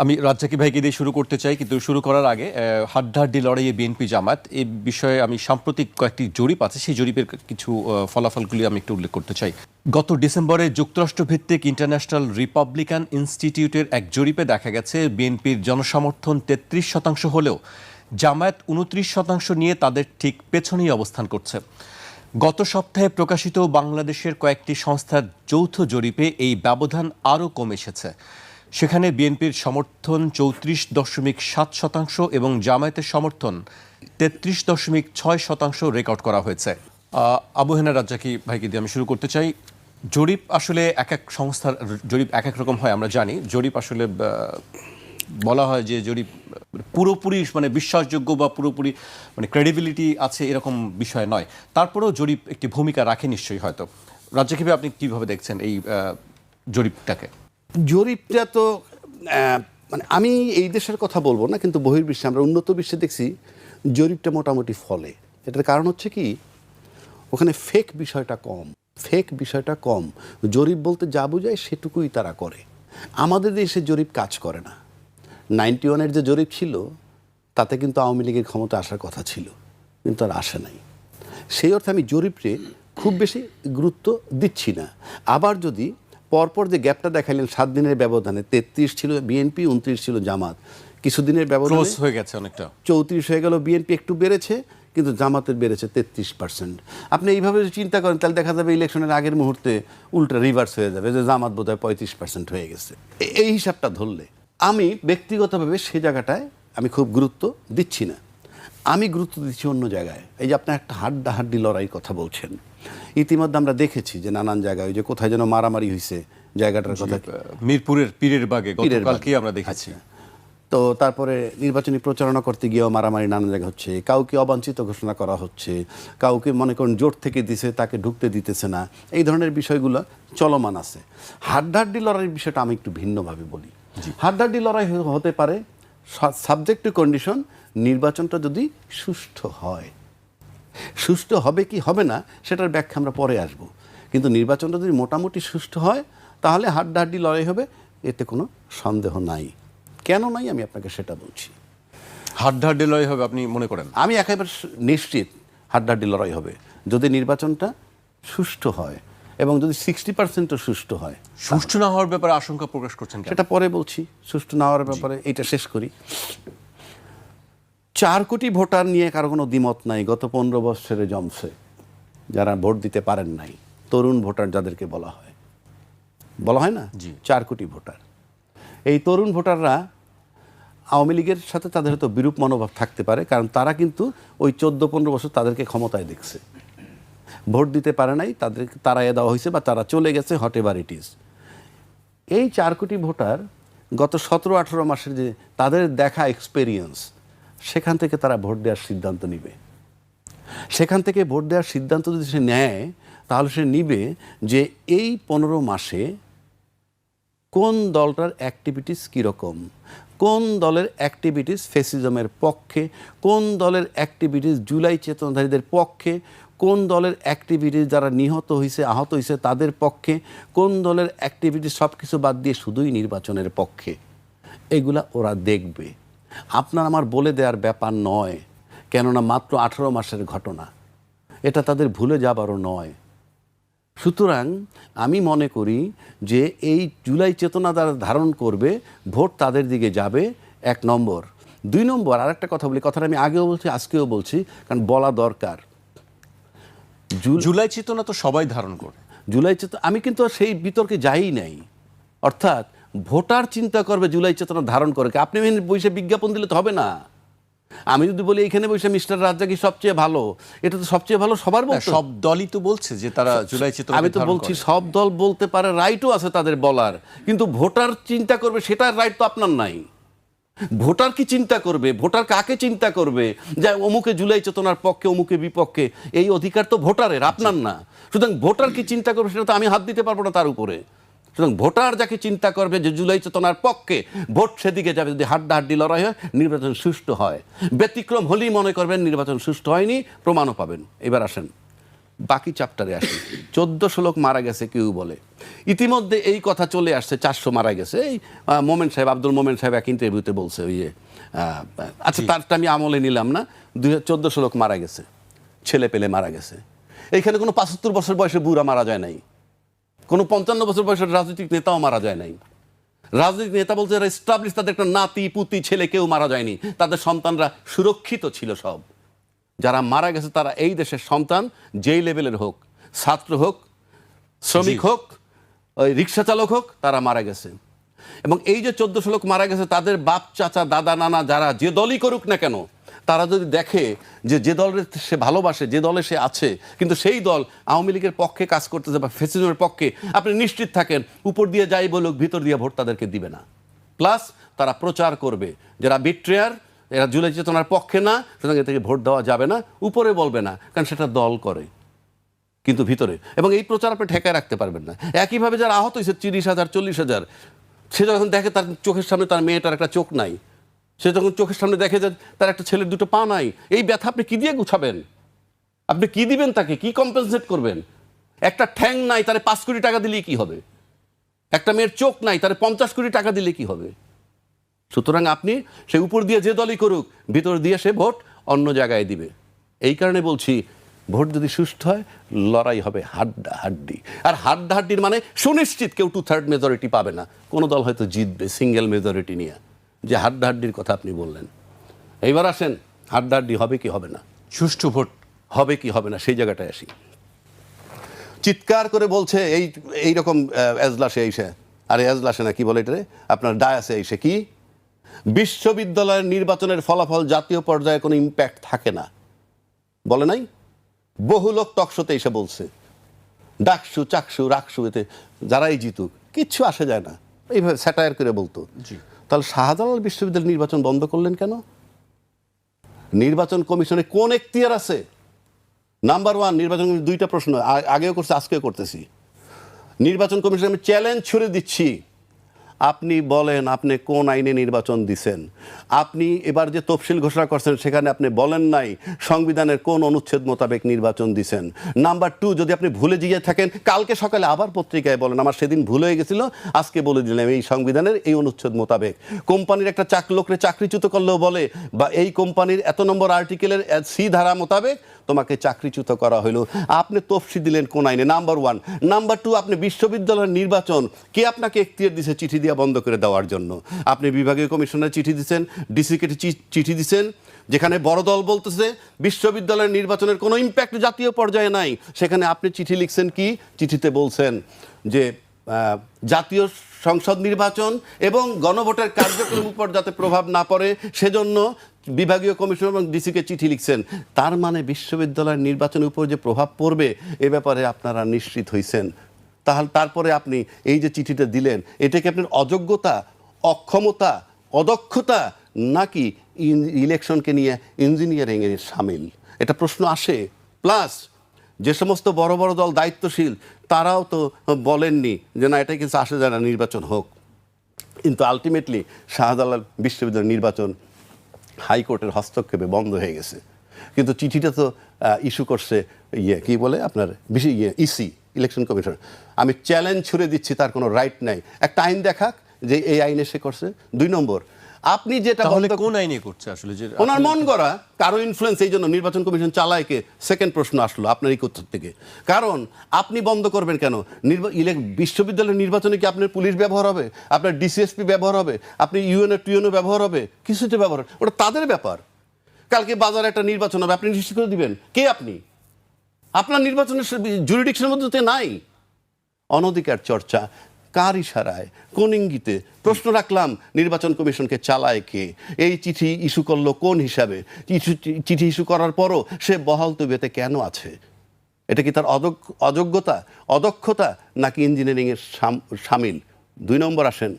আমি রাজ্জাকি ভাইকে দিয়ে শুরু করতে চাই, কিন্তু শুরু করার আগে হাড্ডাহাড্ডি লড়াইয়ে বিএনপি জামাত এই বিষয়ে আমি সাম্প্রতিক কয়েকটি জরিপ আছে, সেই জরিপের কিছু ফলাফলগুলি আমি একটু উল্লেখ করতে চাই। গত ডিসেম্বরে যুক্তরাষ্ট্রভিত্তিক ইন্টারন্যাশনাল রিপাবলিকান ইনস্টিটিউটের এক জরিপে দেখা গেছে বিএনপির জনসমর্থন 33% হলেও জামায়াত 29% নিয়ে তাদের ঠিক পেছনেই অবস্থান করছে। গত সপ্তাহে প্রকাশিত বাংলাদেশের কয়েকটি সংস্থার যৌথ জরিপে এই ব্যবধান আরও কমে এসেছে। সেখানে বিএনপির সমর্থন 34.7% এবং জামায়াতের সমর্থন 33.6% রেকর্ড করা হয়েছে। আবু হেনা রাজ্জাকি ভাইকে দিয়ে আমি শুরু করতে চাই। জরিপ আসলে এক এক সংস্থার জরিপ এক এক রকম হয়, আমরা জানি। জরিপ আসলে বলা হয় যে জরিপ পুরোপুরি মানে বিশ্বাসযোগ্য বা পুরোপুরি মানে ক্রেডিবিলিটি আছে এরকম বিষয় নয়, তারপরেও জরিপ একটি ভূমিকা রাখে নিশ্চয়ই। হয়তো রাজ্জাকি ভাই, আপনি কীভাবে দেখছেন এই জরিপটাকে? জরিপটা তো মানে আমি এই দেশের কথা বলবো না, কিন্তু বহির্বিশ্বে আমরা উন্নত বিশ্বে দেখছি জরিপটা মোটামুটি ফলে। এটার কারণ হচ্ছে কি, ওখানে ফেক বিষয়টা কম। জরিপ বলতে যা বোঝায় সেটুকুই তারা করে। আমাদের দেশে জরিপ কাজ করে না। 91-এর যে জরিপ ছিল তাতে কিন্তু আওয়ামী লীগের ক্ষমতা আসার কথা ছিল, কিন্তু আর আসে নাই। সেই অর্থে আমি জরিপে খুব বেশি গুরুত্ব দিচ্ছি না। আবার যদি পরপর যে গ্যাপটা দেখাইলেন 7 দিনের ব্যবধানে 33 ছিল বিএনপি, 29 ছিল জামাত, কিছুদিনের ব্যবধানে হয়ে গেছে অনেকটা, 34 হয়ে গেল। বিএনপি একটু বেড়েছে, কিন্তু জামাতের বেড়েছে 33%। আপনি এইভাবে যদি চিন্তা করেন তাহলে দেখা যাবে ইলেকশনের আগের মুহূর্তে উল্টা রিভার্স হয়ে যাবে, যে জামাত বোধহয় 35% হয়ে গেছে। এই হিসাবটা ধরলে আমি ব্যক্তিগতভাবে সে জায়গাটায় আমি খুব গুরুত্ব দিচ্ছি না। আমি গুরুত্ব দিচ্ছি অন্য জায়গায়। এই যে আপনি একটা হাড্ডাহাড্ডি লড়াই কথা বলছেন, ইতিমধ্যে আমরা দেখেছি যে নানান জায়গায় যে কোথায় যেন মারামারি হয়েছে, জায়গাটার কথা মিরপুরের পীরের বাগে গতকালকে আমরা দেখেছি। তো তারপরে নির্বাচনী প্রচারণা করতে গিয়েও মারামারি নানান জায়গায় হচ্ছে, কাউকে অবাঞ্ছিত ঘোষণা করা হচ্ছে, কাউকে মনে করেন জোট থেকে দিছে তাকে ঢুকতে দিতেছে না, এই ধরনের বিষয়গুলো চলমান আছে। হাড্ডাহাড্ডি লড়াইয়ের বিষয়টা আমি একটু ভিন্নভাবে বলি। হাড্ডাহাড্ডি লড়াই হতে পারে সাবজেক্ট টু কন্ডিশন, নির্বাচনটা যদি সুষ্ঠু হয়। সুষ্ঠু হবে কি হবে না সেটার ব্যাখ্যা আমরা পরে আসব, কিন্তু নির্বাচনটা যদি মোটামুটি সুষ্ঠু হয় তাহলে হাড্ডাহাড্ডি লড়াই হবে, এতে কোনো সন্দেহ নাই। কেন নাই আমি আপনাকে সেটা বলছি। হাড্ডাহাড্ডি লড়াই হবে আপনি মনে করেন? আমি একেবারে নিশ্চিত হাড্ডাহাড্ডি লড়াই হবে যদি নির্বাচনটা সুষ্ঠু হয়, এবং যদি 60%ও সুষ্ঠু হয়। সুষ্ঠু না হওয়ার ব্যাপারে আশঙ্কা প্রকাশ করছেন, সেটা পরে বলছি। সুষ্ঠু না হওয়ার ব্যাপারে এটা শেষ করি। 4 কোটি ভোটার নিয়ে কারো কোনো দ্বিমত নাই। গত 15 বছরে জমছে যারা ভোট দিতে পারেন নাই, তরুণ ভোটার যাদেরকে বলা হয় না, 4 কোটি ভোটার। এই তরুণ ভোটাররা আওয়ামী লীগের সাথে তাদের হয়তো বিরূপ মনোভাব থাকতে পারে, কারণ তারা কিন্তু ওই 14-15 বছর তাদেরকে ক্ষমতায় দেখছে, ভোট দিতে পারে নাই, তাদেরকে তাড়াইয়ে দেওয়া হয়েছে বা তারা চলে গেছে, হট এভার ইট ইজ। এই 4 কোটি ভোটার গত 17-18 মাসের যে তাদের দেখা এক্সপেরিয়েন্স, সেখান থেকে তারা ভোট দেওয়ার সিদ্ধান্ত নিবে। সেখান থেকে ভোট দেওয়ার সিদ্ধান্ত যদি সে নেয়, তাহলে সে নিবে যে এই 15 মাসে কোন দলটার অ্যাক্টিভিটিস কীরকম, কোন দলের অ্যাক্টিভিটিস ফ্যাসিজমের পক্ষে, কোন দলের অ্যাক্টিভিটিস জুলাই চেতনাধারীদের পক্ষে, কোন দলের অ্যাক্টিভিটিস যারা নিহত হয়েছে আহত হয়েছে তাদের পক্ষে, কোন দলের অ্যাক্টিভিটিস সব কিছু বাদ দিয়ে শুধুই নির্বাচনের পক্ষে। এগুলা ওরা দেখবে, আপনার আমার বলে দেওয়ার ব্যাপার নয়, কেননা মাত্র 18 মাসের ঘটনা, এটা তাদের ভুলে যাবারও নয়। সুতরাং আমি মনে করি যে এই জুলাই চেতনা যারা ধারণ করবে, ভোট তাদের দিকে যাবে, 1 নম্বর। 2 নম্বর আরেকটা কথা বলি, কথাটা আমি আগেও বলছি আজকেও বলছি, কারণ বলা দরকার। জুলাই চেতনা তো সবাই ধারণ করে। জুলাই চেতনা আমি কিন্তু সেই বিতর্কে যাই নাই। অর্থাৎ ভোটার চিন্তা করবে জুলাই চেতনা ধারণ করে, আপনি বসে বিজ্ঞাপন দিলে তো হবে না। আমি যদি বলি এখানে বসে মিস্টার রাজ্জাকি সবচেয়ে ভালো, এটা তো সবচেয়ে ভালো সবার বলতে, সব দলই তো বলছে যে তারা জুলাই চেতনা। আমি তো বলছি সব দল বলতে পারে, রাইটও আছে তাদের বলার, কিন্তু ভোটার চিন্তা করবে সেটার রাইট তো আপনার নাই। ভোটার কি চিন্তা করবে, ভোটার কাকে চিন্তা করবে, যে অমুকে জুলাই চেতনার পক্ষে অমুকে বিপক্ষে, এই অধিকার তো ভোটারের, আপনার না। সুতরাং ভোটার কি চিন্তা করবে সেটা তো আমি হাত দিতে পারবো না তার উপরে। সুতরাং ভোটার যাকে চিন্তা করবে যে জুলাই চেতনার পক্ষে, ভোট সেদিকে যাবে। যদি হাড্ডাহাড্ডি লড়াই হয়, নির্বাচন সুষ্ঠু হয়। ব্যতিক্রম হলেই মনে করবেন নির্বাচন সুষ্ঠু হয়নি, প্রমাণও পাবেন। এবার আসেন, বাকি চ্যাপ্টারে আসি। 1400 লোক মারা গেছে কেউ বলে, ইতিমধ্যে এই কথা চলে আসছে 400 মারা গেছে। এই মোমেন সাহেব, আব্দুল মোমেন সাহেব এক ইন্টারভিউতে বলছে, ওই আচ্ছা তারটা আমি আমলে নিলাম না, 1400 লোক মারা গেছে, ছেলে পেলে মারা গেছে। এইখানে কোনো 75 বছর বয়সে বুড়া মারা যায় নাই, কোনো 55 বছর বয়সের রাজনৈতিক নেতাও মারা যায় নাই। রাজনৈতিক নেতা বলতে যারা এস্টাবলিশ, তাদের একটা নাতি পুতি ছেলে কেউ মারা যায়নি, তাদের সন্তানরা সুরক্ষিত ছিল সব। যারা মারা গেছে তারা এই দেশের সন্তান, যেই লেভেলের হোক, ছাত্র হোক, শ্রমিক হোক, ওই রিক্সা চালক হোক, তারা মারা গেছে। এবং এই যে 1400 লোক মারা গেছে, তাদের বাপ চাচা দাদা নানা যারা যে দলই করুক না কেন, তারা যদি দেখে যে দলের সে ভালোবাসে, যে দলে সে আছে, কিন্তু সেই দল আওয়ামী লীগের পক্ষে কাজ করতেছে বা ফ্যাসিজমের পক্ষে, আপনি নিশ্চিত থাকেন উপর দিয়ে যাই বলুক ভিতর দিয়ে ভোট তাদেরকে দিবে না। প্লাস তারা প্রচার করবে যারা বিট্রেয়ার, এরা জুলাই চেতনার পক্ষে না, সুতরাং এ থেকে ভোট দেওয়া যাবে না, উপরে বলবে না, কারণ সেটা দল করে, কিন্তু ভিতরে। এবং এই প্রচার আপনি ঠেকায় রাখতে পারবেন না। একইভাবে যারা আহত হয়েছে 30,000 40,000, সে যখন দেখে তার চোখের সামনে তার মেয়েটার একটা চোখ নাই, সে যখন চোখের সামনে দেখে যে তার একটা ছেলের দুটো পা নাই, এই ব্যথা আপনি কি দিয়ে গুছাবেন? আপনি কি দিবেন তাকে? কি কম্পেনসেট করবেন? একটা ঠ্যাং নাই, তারে 5 কোটি টাকা দিলেই কি হবে? একটা মেয়ের চোখ নাই, তারে 50 কোটি টাকা দিলে কি হবে? সুতরাং আপনি সে উপর দিয়ে যে দলই করুক, ভিতর দিয়ে সে ভোট অন্য জায়গায় দিবে। এই কারণে বলছি, ভোট যদি সুষ্ঠু হয়, লড়াই হবে হাড্ডাহাড্ডি। আর হাড্ডাহাড্ডির মানে সুনিশ্চিত কেউ 2/3 মেজরিটি পাবে না, কোনো দল হয়তো জিতবে সিঙ্গেল মেজরিটি নিয়ে। যে হাড্ডাহাড্ডির কথা আপনি বললেন, এইবার আসেন হাড্ডাহাড্ডি হবে কি হবে না, সুষ্ঠু ভোট হবে কি হবে না, সেই জায়গাটায় আসি। চিৎকার করে বলছে এইরকম এজলাসে এসে, আরে এজলাসে না কি বলে এটারে, আপনার ডায়াসে এসে, কি বিশ্ববিদ্যালয়ের নির্বাচনের ফলাফল জাতীয় পর্যায়ে কোনো ইম্প্যাক্ট থাকে না বলে নাই? বহু লোক টকশোতে এসে বলছে, ডাকসু চাকসু রাকসু এতে যারাই জিতুক কিচ্ছু আসে যায় না, এইভাবে স্যাটায়ার করে বলতো। তাহলে শাহজালাল বিশ্ববিদ্যালয়ের নির্বাচন বন্ধ করলেন কেন? নির্বাচন কমিশনে কোন এখতিয়ার আছে? নাম্বার 1, নির্বাচন কমিশন 2টা প্রশ্ন আগেও করছে, আজকেও করতেছি। নির্বাচন কমিশনে আমি চ্যালেঞ্জ ছুড়ে দিচ্ছি, আপনি বলেন আপনি কোন আইনে নির্বাচন দিছেন? আপনি এবার যে তফসিল ঘোষণা করছেন সেখানে আপনি বলেন নাই সংবিধানের কোন অনুচ্ছেদ মোতাবেক নির্বাচন দিছেন। নাম্বার 2, যদি আপনি ভুলে গিয়ে থাকেন, কালকে সকালে আবার পত্রিকায় বলেন আমার সেদিন ভুল হয়ে গেছিল, আজকে বলে দিলাম এই সংবিধানের এই অনুচ্ছেদ মোতাবেক। কোম্পানির একটা লোকরে চাকরিচ্যুত করলেও বলে, বা এই কোম্পানির এত নম্বর আর্টিকেলের সি ধারা মোতাবেক তোমাকে চাকরিচ্যুত করা হলো। আপনি তফসিল দিলেন কোন আইনে? নাম্বার 1। নাম্বার 2, আপনি বিশ্ববিদ্যালয়ের নির্বাচন কে আপনাকে এখতিয়ার দিয়েছে চিঠি দিয়ে বন্ধ করে দেওয়ার জন্য? আপনি বিভাগীয় কমিশনার চিঠি দিচ্ছেন, ডিসিকে চিঠি দিচ্ছেন, যেখানে বড় দল বলতেছে বিশ্ববিদ্যালয়ের নির্বাচনের কোনো ইম্প্যাক্ট জাতীয় পর্যায়ে নাই। সেখানে আপনি চিঠি লিখছেন, কি চিঠিতে বলছেন যে জাতীয় সংসদ নির্বাচন এবং গণভোটের কার্যক্রম উপর যাতে প্রভাব না পড়ে সেজন্য বিভাগীয় কমিশন এবং ডিসিকে চিঠি লিখছেন। তার মানে বিশ্ববিদ্যালয়ের নির্বাচনের উপর যে প্রভাব পড়বে এ ব্যাপারে আপনারা নিশ্চিত হয়েছেন। তাহলে তারপরে আপনি এই যে চিঠিটা দিলেন, এটা কি আপনার অযোগ্যতা, অক্ষমতা, অদক্ষতা, নাকি ইলেকশনকে নিয়ে ইঞ্জিনিয়ারিং এর সামিল? এটা প্রশ্ন আসে। প্লাস যে সমস্ত বড় বড় দল দায়িত্বশীল তারাও তো বলেননি যে না এটা কিছু আসে যায় না, নির্বাচন হোক। কিন্তু আলটিমেটলি শাহজালাল বিশ্ববিদ্যালয়ের নির্বাচন হাইকোর্টের হস্তক্ষেপে বন্ধ হয়ে গেছে। কিন্তু চিঠিটা তো ইস্যু করছে কি বলে আপনার ইসি, ইলেকশন কমিশন। আমি চ্যালেঞ্জ ছুড়ে দিচ্ছি, তার কোনো রাইট নাই। একটা আইন দেখাক যে এই আইনে সে করছে। 2 নম্বর, আপনি যেটা কোন আইনে করছে আসলে, যে ওনার মন গড়া কারো ইনফ্লুয়েন্স, এই জন্য নির্বাচন কমিশন চালায় কে? সেকেন্ড প্রশ্ন আসলো আপনার এই উত্তর থেকে। কারণ আপনি বন্ধ করবেন কেন? বিশ্ববিদ্যালয়ের নির্বাচনে কি আপনার পুলিশ ব্যবহার হবে, আপনার ডিসিএসপি ব্যবহার হবে, আপনি ইউএনও টিউএনও ব্যবহার হবে? কিছুতে ব্যবহার, ওটা তাদের ব্যাপার। কালকে বাজারে একটা নির্বাচন হবে, আপনি নিশ্চিত করে দিবেন? কে আপনি? আপনার নির্বাচনের জুরিডিকশনের মধ্যে নাই। অনধিকার চর্চা কার ইশারায়, কোন ইঙ্গিতে? প্রশ্ন রাখলাম, নির্বাচন কমিশনকে চালায় কে? এই চিঠি ইস্যু করলো কোন হিসাবে? চিঠি ইস্যু করার পরও সে বহাল তবিয়তে কেন আছে? এটা কি তার অযোগ্যতা, অদক্ষতা, নাকি ইঞ্জিনিয়ারিংয়ের সামিল? 2 নম্বর আসেন,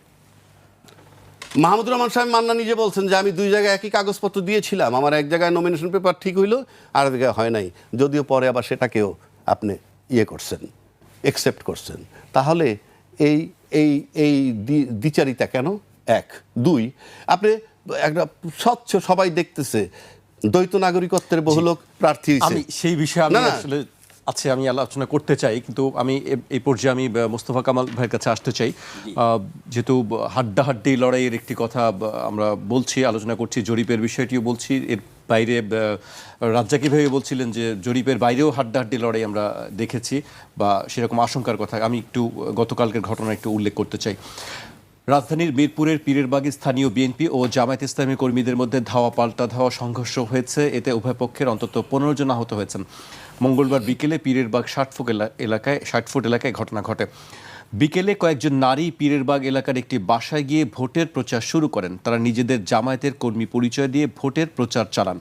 মাহমুদুর রহমান সাহেব মান্না নিজে বলছেন যে আমি 2 জায়গায় একই কাগজপত্র দিয়েছিলাম, আমার এক জায়গায় নমিনেশন পেপার ঠিক হইল, আর এক জায়গায় হয় নাই, যদিও পরে আবার সেটাকেও আপনি করছেন, একসেপ্ট করছেন। তাহলে এই এই এই দ্বিচারিতা কেন? 1। 2, আপনি একটা স্বচ্ছ, সবাই দেখতেছে দ্বৈত নাগরিকত্বের বহু লোক প্রার্থী হয়েছে। আমি সেই বিষয়ে আসলে আচ্ছা, আমি আলোচনা করতে চাই, কিন্তু আমি এই পর্যায়ে আমি মোস্তফা কামাল ভাইয়ের কাছে আসতে চাই। যেহেতু হাড্ডাহাড্ডি লড়াইয়ের একটি কথা আমরা বলছি, আলোচনা করছি, জরিপের বিষয়টিও বলছি, এর বাইরে রাজ্জাকি ভাই বলছিলেন যে জরিপের বাইরেও হাড্ডাহাড্ডি লড়াই আমরা দেখেছি বা সেরকম আশঙ্কার কথা। আমি একটু গতকালকের ঘটনা একটু উল্লেখ করতে চাই। রাজধানীর মিরপুরের পীরেরবাগে স্থানীয় বিএনপি ও জামায়াত ইসলামী কর্মীদের মধ্যে ধাওয়া পাল্টা ধাওয়া সংঘর্ষ হয়েছে। এতে উভয় পক্ষের অন্তত 15 জন আহত হয়েছেন। মঙ্গলবার বিকেলে পীরেরবাগ 60 ফুট এলাকায় ঘটনা ঘটে। বিকেলে কয়েকজন নারী পীরেরবাগ এলাকার একটি বাসায় গিয়ে ভোটের প্রচার শুরু করেন। তারা নিজেদের জামায়াতের কর্মী পরিচয় দিয়ে ভোটের প্রচার চালান।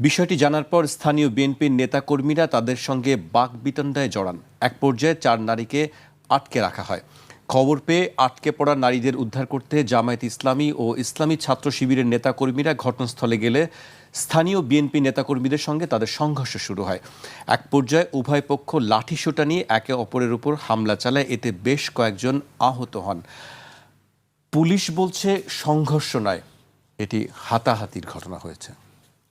বিষয়টি জানার পর স্থানীয় বিএনপির নেতাকর্মীরা তাদের সঙ্গে বাকবিতণ্ডায় জড়ান। এক পর্যায়ে 4 নারীকে আটকে রাখা হয়। খবর পেয়ে আটকে পড়া নারীদের উদ্ধার করতে জামায়াত ইসলামী ও ইসলামী ছাত্র শিবিরের নেতাকর্মীরা ঘটনাস্থলে গেলে স্থানীয় বিএনপি নেতাকর্মীদের সঙ্গে তাদের সংঘর্ষ শুরু হয়। এক পর্যায়ে উভয় পক্ষ লাঠিসোঁটা নিয়ে একে অপরের উপর হামলা চালায়। এতে বেশ কয়েকজন আহত হন। পুলিশ বলছে সংঘর্ষ নয়, এটি হাতাহাতির ঘটনা হয়েছে।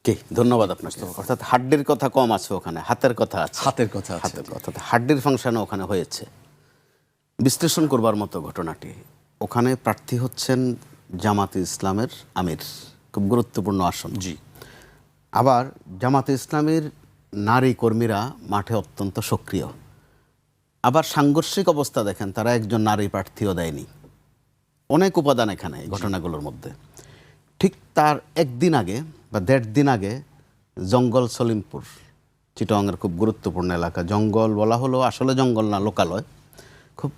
কি ধন্যবাদ আপনাকে। অর্থাৎ হাড্ডির কথা কম আছে ওখানে, হাতের কথা আছে। হাতের কথা আছে। হাতের কথা, হাড্ডির ফাংশনও ওখানে হয়েছে। বিশ্লেষণ করবার মতো ঘটনাটি। ওখানে প্রার্থী হচ্ছেন জামাতে ইসলামের আমির, খুব গুরুত্বপূর্ণ আসন। জি। আবার জামাতে ইসলামের নারী কর্মীরা মাঠে অত্যন্ত সক্রিয়। আবার সাংঘর্ষিক অবস্থা দেখেন, তারা একজন নারী প্রার্থীও দেয়নি। অনেক উপাদান এখানে এই ঘটনাগুলোর মধ্যে। ঠিক তার একদিন আগে বা 1.5 দিন আগে জঙ্গল সলিমপুর, চিটাগাংয়ের খুব গুরুত্বপূর্ণ এলাকা। জঙ্গল বলা হলো, আসলে জঙ্গল না, লোকালয়, খুব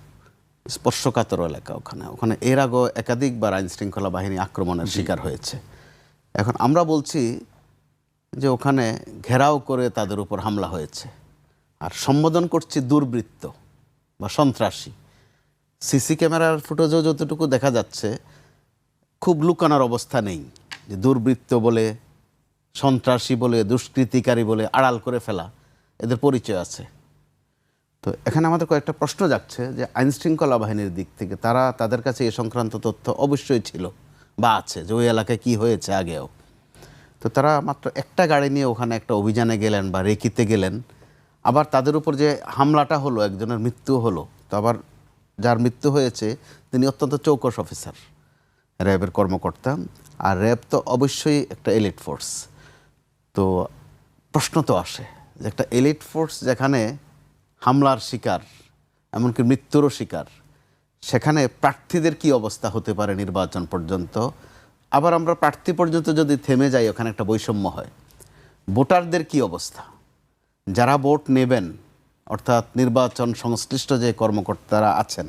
স্পর্শকাতর এলাকা। ওখানে এর আগেও একাধিকবার আইন শৃঙ্খলা বাহিনী আক্রমণের শিকার হয়েছে। এখন আমরা বলছি যে ওখানে ঘেরাও করে তাদের উপর হামলা হয়েছে, আর সম্বোধন করছি দুর্বৃত্ত বা সন্ত্রাসী। সিসি ক্যামেরার ফুটেজেও যতটুকু দেখা যাচ্ছে, খুব লুকানোর অবস্থা নেই যে দুর্বৃত্ত বলে, সন্ত্রাসী বলে, দুষ্কৃতিকারী বলে আড়াল করে ফেলা, এদের পরিচয় আছে। তো এখানে আমাদের কয়েকটা প্রশ্ন যাচ্ছে যে আইন শৃঙ্খলা বাহিনীর দিক থেকে তাদের কাছে এ সংক্রান্ত তথ্য অবশ্যই ছিল বা আছে, যে ওই এলাকায় কী হয়েছে আগেও। তো তারা মাত্র একটা গাড়ি নিয়ে ওখানে একটা অভিযানে গেলেন বা রেকিতে গেলেন। আবার তাদের উপর যে হামলাটা হলো, একজনের মৃত্যু হলো। তো আবার যার মৃত্যু হয়েছে তিনি অত্যন্ত চৌকস অফিসার, র্যাবের কর্মকর্তা। আর র্যাব তো অবশ্যই একটা এলিট ফোর্স। তো প্রশ্ন তো আসে যে একটা এলিট ফোর্স যেখানে হামলার শিকার, এমনকি মৃত্যুরও শিকার, সেখানে প্রার্থীদের কি অবস্থা হতে পারে নির্বাচন পর্যন্ত। আবার আমরা প্রার্থী পর্যন্ত যদি থেমে যাই, ওখানে একটা বৈষম্য হয়। ভোটারদের কি অবস্থা, যারা ভোট নেবেন, অর্থাৎ নির্বাচন সংশ্লিষ্ট যে কর্মকর্তারা আছেন,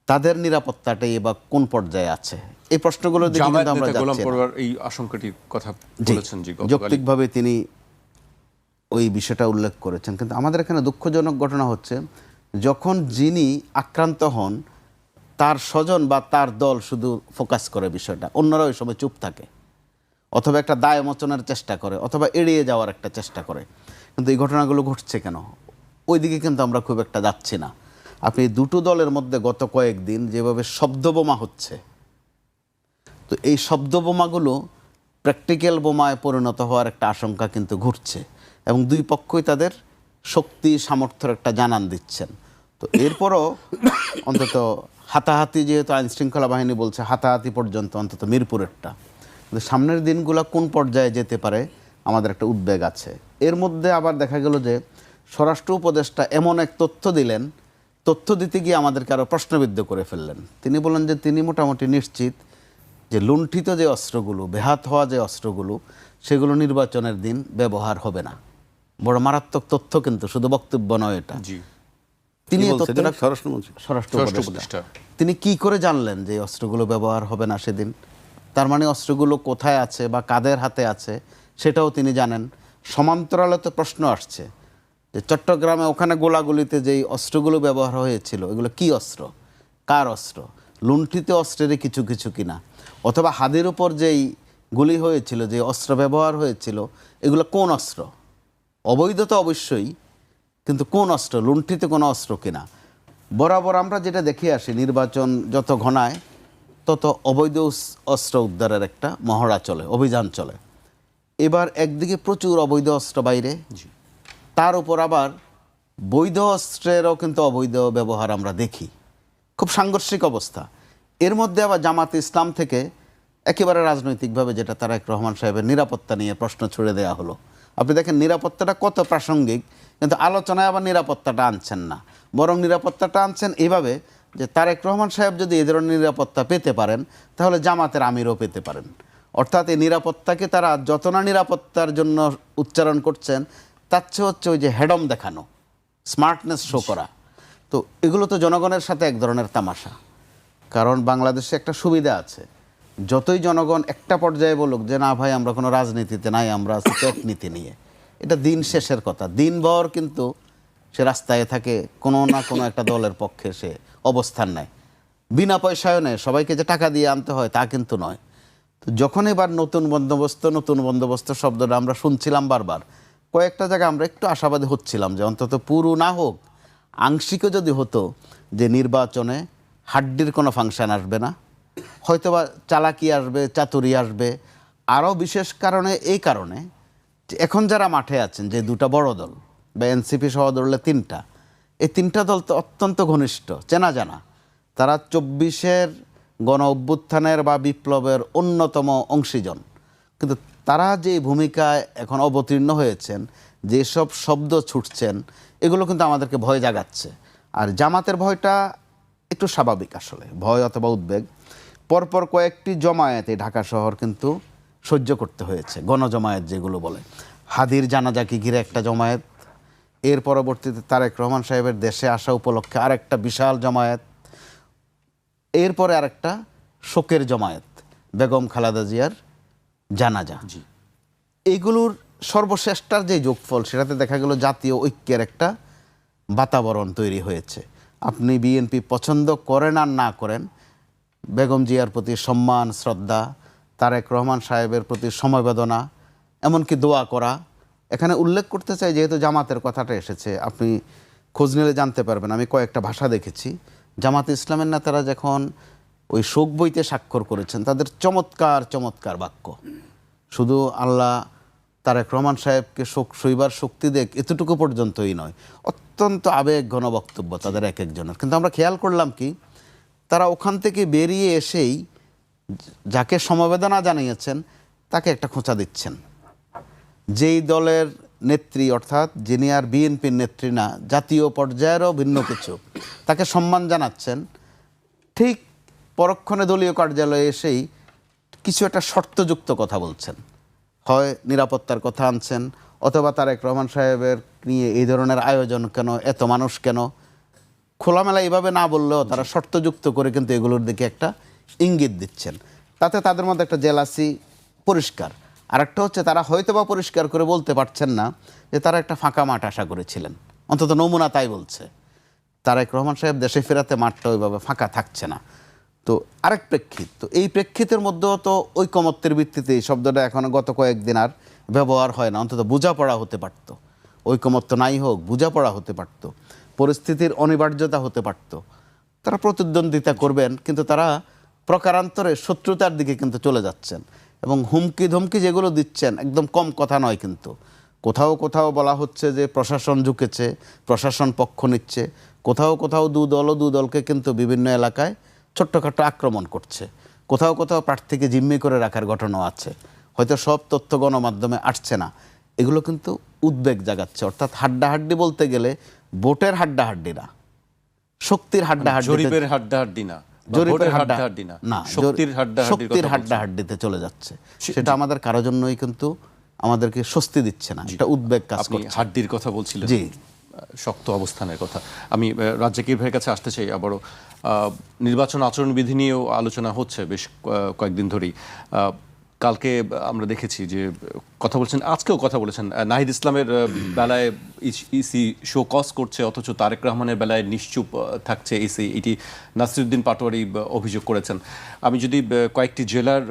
তাদের নিরাপত্তাটাই বা কোন পর্যায়ে আছে, এই প্রশ্নগুলোর দিকে কিন্তু আমরা যাচ্ছি না। এই আশঙ্কাটির কথা বলেছেন জি, যৌক্তিকভাবে তিনি ওই বিষয়টা উল্লেখ করেছেন। কিন্তু আমাদের এখানে দুঃখজনক ঘটনা হচ্ছে, যখন যিনি আক্রান্ত হন তার স্বজন বা তার দল শুধু ফোকাস করে বিষয়টা, অন্যরা ওই সময় চুপ থাকে, অথবা একটা দায় মোচনের চেষ্টা করে, অথবা এড়িয়ে যাওয়ার একটা চেষ্টা করে। কিন্তু এই ঘটনাগুলো ঘটছে কেন, ওই দিকে কিন্তু আমরা খুব একটা যাচ্ছি না। আপনি দুটো দলের মধ্যে গত কয়েকদিন যেভাবে শব্দবোমা হচ্ছে, তো এই শব্দবোমাগুলো প্র্যাকটিক্যাল বোমায় পরিণত হওয়ার একটা আশঙ্কা কিন্তু ঘটছে, এবং দুই পক্ষই তাদের শক্তি সামর্থ্যের একটা জানান দিচ্ছেন। তো এরপরও অন্তত হাতাহাতি, যেহেতু আইন শৃঙ্খলা বাহিনী বলছে হাতাহাতি পর্যন্ত, অন্তত মিরপুরেরটা, কিন্তু সামনের দিনগুলো কোন পর্যায়ে যেতে পারে আমাদের একটা উদ্বেগ আছে। এর মধ্যে আবার দেখা গেল যে স্বরাষ্ট্র উপদেষ্টা এমন এক তথ্য দিলেন, তথ্য দিতে গিয়ে আমাদেরকে আরও প্রশ্নবিদ্ধ করে ফেললেন। তিনি বলেন যে তিনি মোটামুটি নিশ্চিত যে লুণ্ঠিত যে অস্ত্রগুলো, বেহাত হওয়া যে অস্ত্রগুলো, সেগুলো নির্বাচনের দিন ব্যবহার হবে না। বড় মারাত্মক তথ্য, কিন্তু শুধু বক্তব্য নয় এটা। তিনি স্বরাষ্ট্র উপদেষ্টা তিনি কি করে জানলেন যে অস্ত্রগুলো ব্যবহার হবে না সেদিন? তার মানে অস্ত্রগুলো কোথায় আছে বা কাদের হাতে আছে সেটাও তিনি জানেন। সমান্তরালে তো প্রশ্ন আসছে যে চট্টগ্রামে ওখানে গোলাগুলিতে যেই অস্ত্রগুলো ব্যবহার হয়েছিল, এগুলো কি অস্ত্র, কার অস্ত্র, লুণ্ঠিত অস্ত্রেরই কিছু কিছু কিনা, অথবা হাদির উপর যেই গুলি হয়েছিল, যে অস্ত্র ব্যবহার হয়েছিল, এগুলো কোন অস্ত্র? অবৈধ তো অবশ্যই, কিন্তু কোন অস্ত্র, লুণ্ঠিত কোনো অস্ত্র কিনা। বরাবর আমরা যেটা দেখে আসি, নির্বাচন যত ঘনায় তত অবৈধ অস্ত্র উদ্ধারের একটা মহড়া চলে, অভিযান চলে। এবার একদিকে প্রচুর অবৈধ অস্ত্র বাইরে, তার উপর আবার বৈধ অস্ত্রেরও কিন্তু অবৈধ ব্যবহার আমরা দেখি, খুব সাংঘর্ষিক অবস্থা। এর মধ্যে আবার জামাতে ইসলাম থেকে একেবারে রাজনৈতিকভাবে যেটা তারেক রহমান সাহেবের নিরাপত্তা নিয়ে প্রশ্ন ছুড়ে দেওয়া হলো। আপনি দেখেন নিরাপত্তাটা কত প্রাসঙ্গিক, কিন্তু আলোচনায় আবার নিরাপত্তাটা আনছেন না, বরং নিরাপত্তাটা আনছেন এইভাবে যে তারেক রহমান সাহেব যদি এই ধরনের নিরাপত্তা পেতে পারেন তাহলে জামাতের আমিরও পেতে পারেন। অর্থাৎ এই নিরাপত্তাকে তারা যত না নিরাপত্তার জন্য উচ্চারণ করছেন, তার চেয়ে হচ্ছে ওই যে হেডম দেখানো, স্মার্টনেস শো করা। তো এগুলো তো জনগণের সাথে এক ধরনের তামাশা। কারণ বাংলাদেশে একটা সুবিধা আছে, যতই জনগণ একটা পর্যায়ে বলুক যে না ভাই আমরা কোনো রাজনীতিতে নাই, আমরা আছি নীতি নিয়ে, এটা দিন শেষের কথা। দিনভর কিন্তু সে রাস্তায় থাকে, কোনো না কোনো একটা দলের পক্ষে সে অবস্থান নেয়, বিনা পয়সায় নেয়। সবাইকে যে টাকা দিয়ে আনতে হয় তা কিন্তু নয়। তো যখন এবার নতুন বন্দোবস্ত শব্দটা আমরা শুনছিলাম বারবার, কয়েকটা জায়গায় আমরা একটু আশাবাদী হচ্ছিলাম যে অন্তত পুরো না হোক, আংশিকও যদি হতো যে নির্বাচনে হাড্ডির কোনো ফাংশন আসবে না, হয়তোবা চালাকি আসবে, চাতুরি আসবে। আরও বিশেষ কারণে এই কারণে যে এখন যারা মাঠে আছেন, যে দুটা বড় দল বা এনসিপি সহ ধরলে তিনটা, এই তিনটা দল তো অত্যন্ত ঘনিষ্ঠ, চেনা জানা। তারা 24-এর গণ অভ্যুত্থানের বা বিপ্লবের অন্যতম অংশীজন। কিন্তু তারা যে ভূমিকায় এখন অবতীর্ণ হয়েছেন, যেসব শব্দ ছুটছেন, এগুলো কিন্তু আমাদেরকে ভয় জাগাচ্ছে। আর জামাতের ভয়টা একটু স্বাভাবিক, আসলে ভয় অথবা উদ্বেগ। পরপর কয়েকটি জমায়েতে ঢাকা শহর কিন্তু সহ্য করতে হয়েছে, গণজমায়েত যেগুলো বলে। হাদির জানাজাকে ঘিরে একটা জমায়েত, এর পরবর্তীতে তারেক রহমান সাহেবের দেশে আসা উপলক্ষে আরেকটা বিশাল জমায়েত, এরপরে আরেকটা শোকের জমায়েত, বেগম খালেদা জিয়ার জানাজা। এইগুলোর সর্বশ্রেষ্ঠার যে যোগফল, সেটাতে দেখা গেল জাতীয় ঐক্যের একটা বাতাবরণ তৈরি হয়েছে। আপনি বিএনপি পছন্দ করেন আর না করেন, বেগম জিয়ার প্রতি সম্মান, শ্রদ্ধা, তারেক রহমান সাহেবের প্রতি সমবেদনা, এমনকি দোয়া করা। এখানে উল্লেখ করতে চাই, যেহেতু জামাতের কথাটা এসেছে, আপনি খোঁজ নিলে জানতে পারবেন, আমি কয়েকটা ভাষা দেখেছি। জামাতে ইসলামের নেতারা যখন ওই শোক বইতে স্বাক্ষর করেছেন, তাদের চমৎকার চমৎকার বাক্য। শুধু আল্লাহ তারেক রহমান সাহেবকে শোক সইবার শক্তি দেখ, এতটুকু পর্যন্তই নয়, অত্যন্ত আবেগ ঘন বক্তব্য তাদের এক একজনের। কিন্তু আমরা খেয়াল করলাম কি, তারা ওখান থেকে বেরিয়ে এসেই যাকে সমবেদনা জানিয়েছেন তাকে একটা খোঁচা দিচ্ছেন। যেই দলের নেত্রী, অর্থাৎ যিনি আর বিএনপির নেত্রী না, জাতীয় পর্যায়েরও ভিন্ন কিছু, তাকে সম্মান জানাচ্ছেন, ঠিক পরক্ষণে দলীয় কার্যালয়ে এসেই কিছু একটা শর্তযুক্ত কথা বলছেন। হয় নিরাপত্তার কথা আনছেন, অথবা তারেক রহমান সাহেবের নিয়ে এই ধরনের আয়োজন কেন, এত মানুষ কেন, খোলামেলা এইভাবে না বললেও তারা শর্তযুক্ত করে কিন্তু এগুলোর দিকে একটা ইঙ্গিত দিচ্ছেন। তাতে তাদের মধ্যে একটা জেলাসি পরিষ্কার। আরেকটা হচ্ছে, তারা হয়তোবা পরিষ্কার করে বলতে পারছেন না যে তারা একটা ফাঁকা মাঠ আশা করেছিলেন, অন্তত নমুনা তাই বলছে। তারেক রহমান সাহেব দেশে ফেরাতে মাঠটা ওইভাবে ফাঁকা থাকছে না। তো আরেক প্রেক্ষিত, তো এই প্রেক্ষিতের মধ্যেও তো ঐকমত্যের ভিত্তিতে এই শব্দটা এখন গত কয়েকদিন আর ব্যবহার হয় না, অন্তত বোঝাপড়া হতে পারত। ঐকমত্য নাই হোক, বোঝাপড়া হতে পারত, পরিস্থিতির অনিবার্যতা হতে পারত। তারা প্রতিদ্বন্দ্বিতা করবেন, কিন্তু তারা প্রকারান্তরে শত্রুতার দিকে কিন্তু চলে যাচ্ছেন। এবং হুমকি ধমকি যেগুলো দিচ্ছেন একদম কম কথা নয়, কিন্তু কোথাও কোথাও বলা হচ্ছে যে প্রশাসন ঝুঁকেছে, প্রশাসন পক্ষ নিচ্ছে, কোথাও কোথাও দু দলকে কিন্তু বিভিন্ন এলাকায় ছোট্টখাটো আক্রমণ করছে, কোথাও কোথাও প্রার্থীকে জিম্মি করে রাখার ঘটনাও আছে। হয়তো সব তথ্য গণমাধ্যমে আসছে না, এগুলো কিন্তু উদ্বেগ জাগাচ্ছে। অর্থাৎ হাড্ডাহাড্ডি বলতে গেলে ভোটের হাড্ডাহাড্ডি না, শক্তির হাড্ডাহাড্ডি, জরিপের হাড্ডাহাড্ডি না, জরিপের হাড্ডাহাড্ডি না, শক্তির হাড্ডাহাড্ডিতে চলে যাচ্ছে। সেটা আমাদের কারোর জন্যই কিন্তু আমাদেরকে স্বস্তি দিচ্ছে না, এটা উদ্বেগ কাজ করছে। হাড্ডির কথা বলছিলেন, জি, শক্ত অবস্থানের কথা। আমি রাজ্জাকির ভাইয়ের কাছে আসতে চাই আবারও। নির্বাচন আচরণবিধি নিয়েও আলোচনা হচ্ছে বেশ কয়েকদিন ধরেই। কালকে আমরা দেখেছি যে কথা বলছেন, আজকেও কথা বলেছেন, নাহিদ ইসলামের বেলায় ইসি শো কজ করছে, অথচ তারেক রহমানের বেলায় নিশ্চুপ থাকছে ইসি, এটি নাসিরউদ্দিন পাটোয়ারি অভিযোগ করেছেন। আমি যদি কয়েকটি জেলার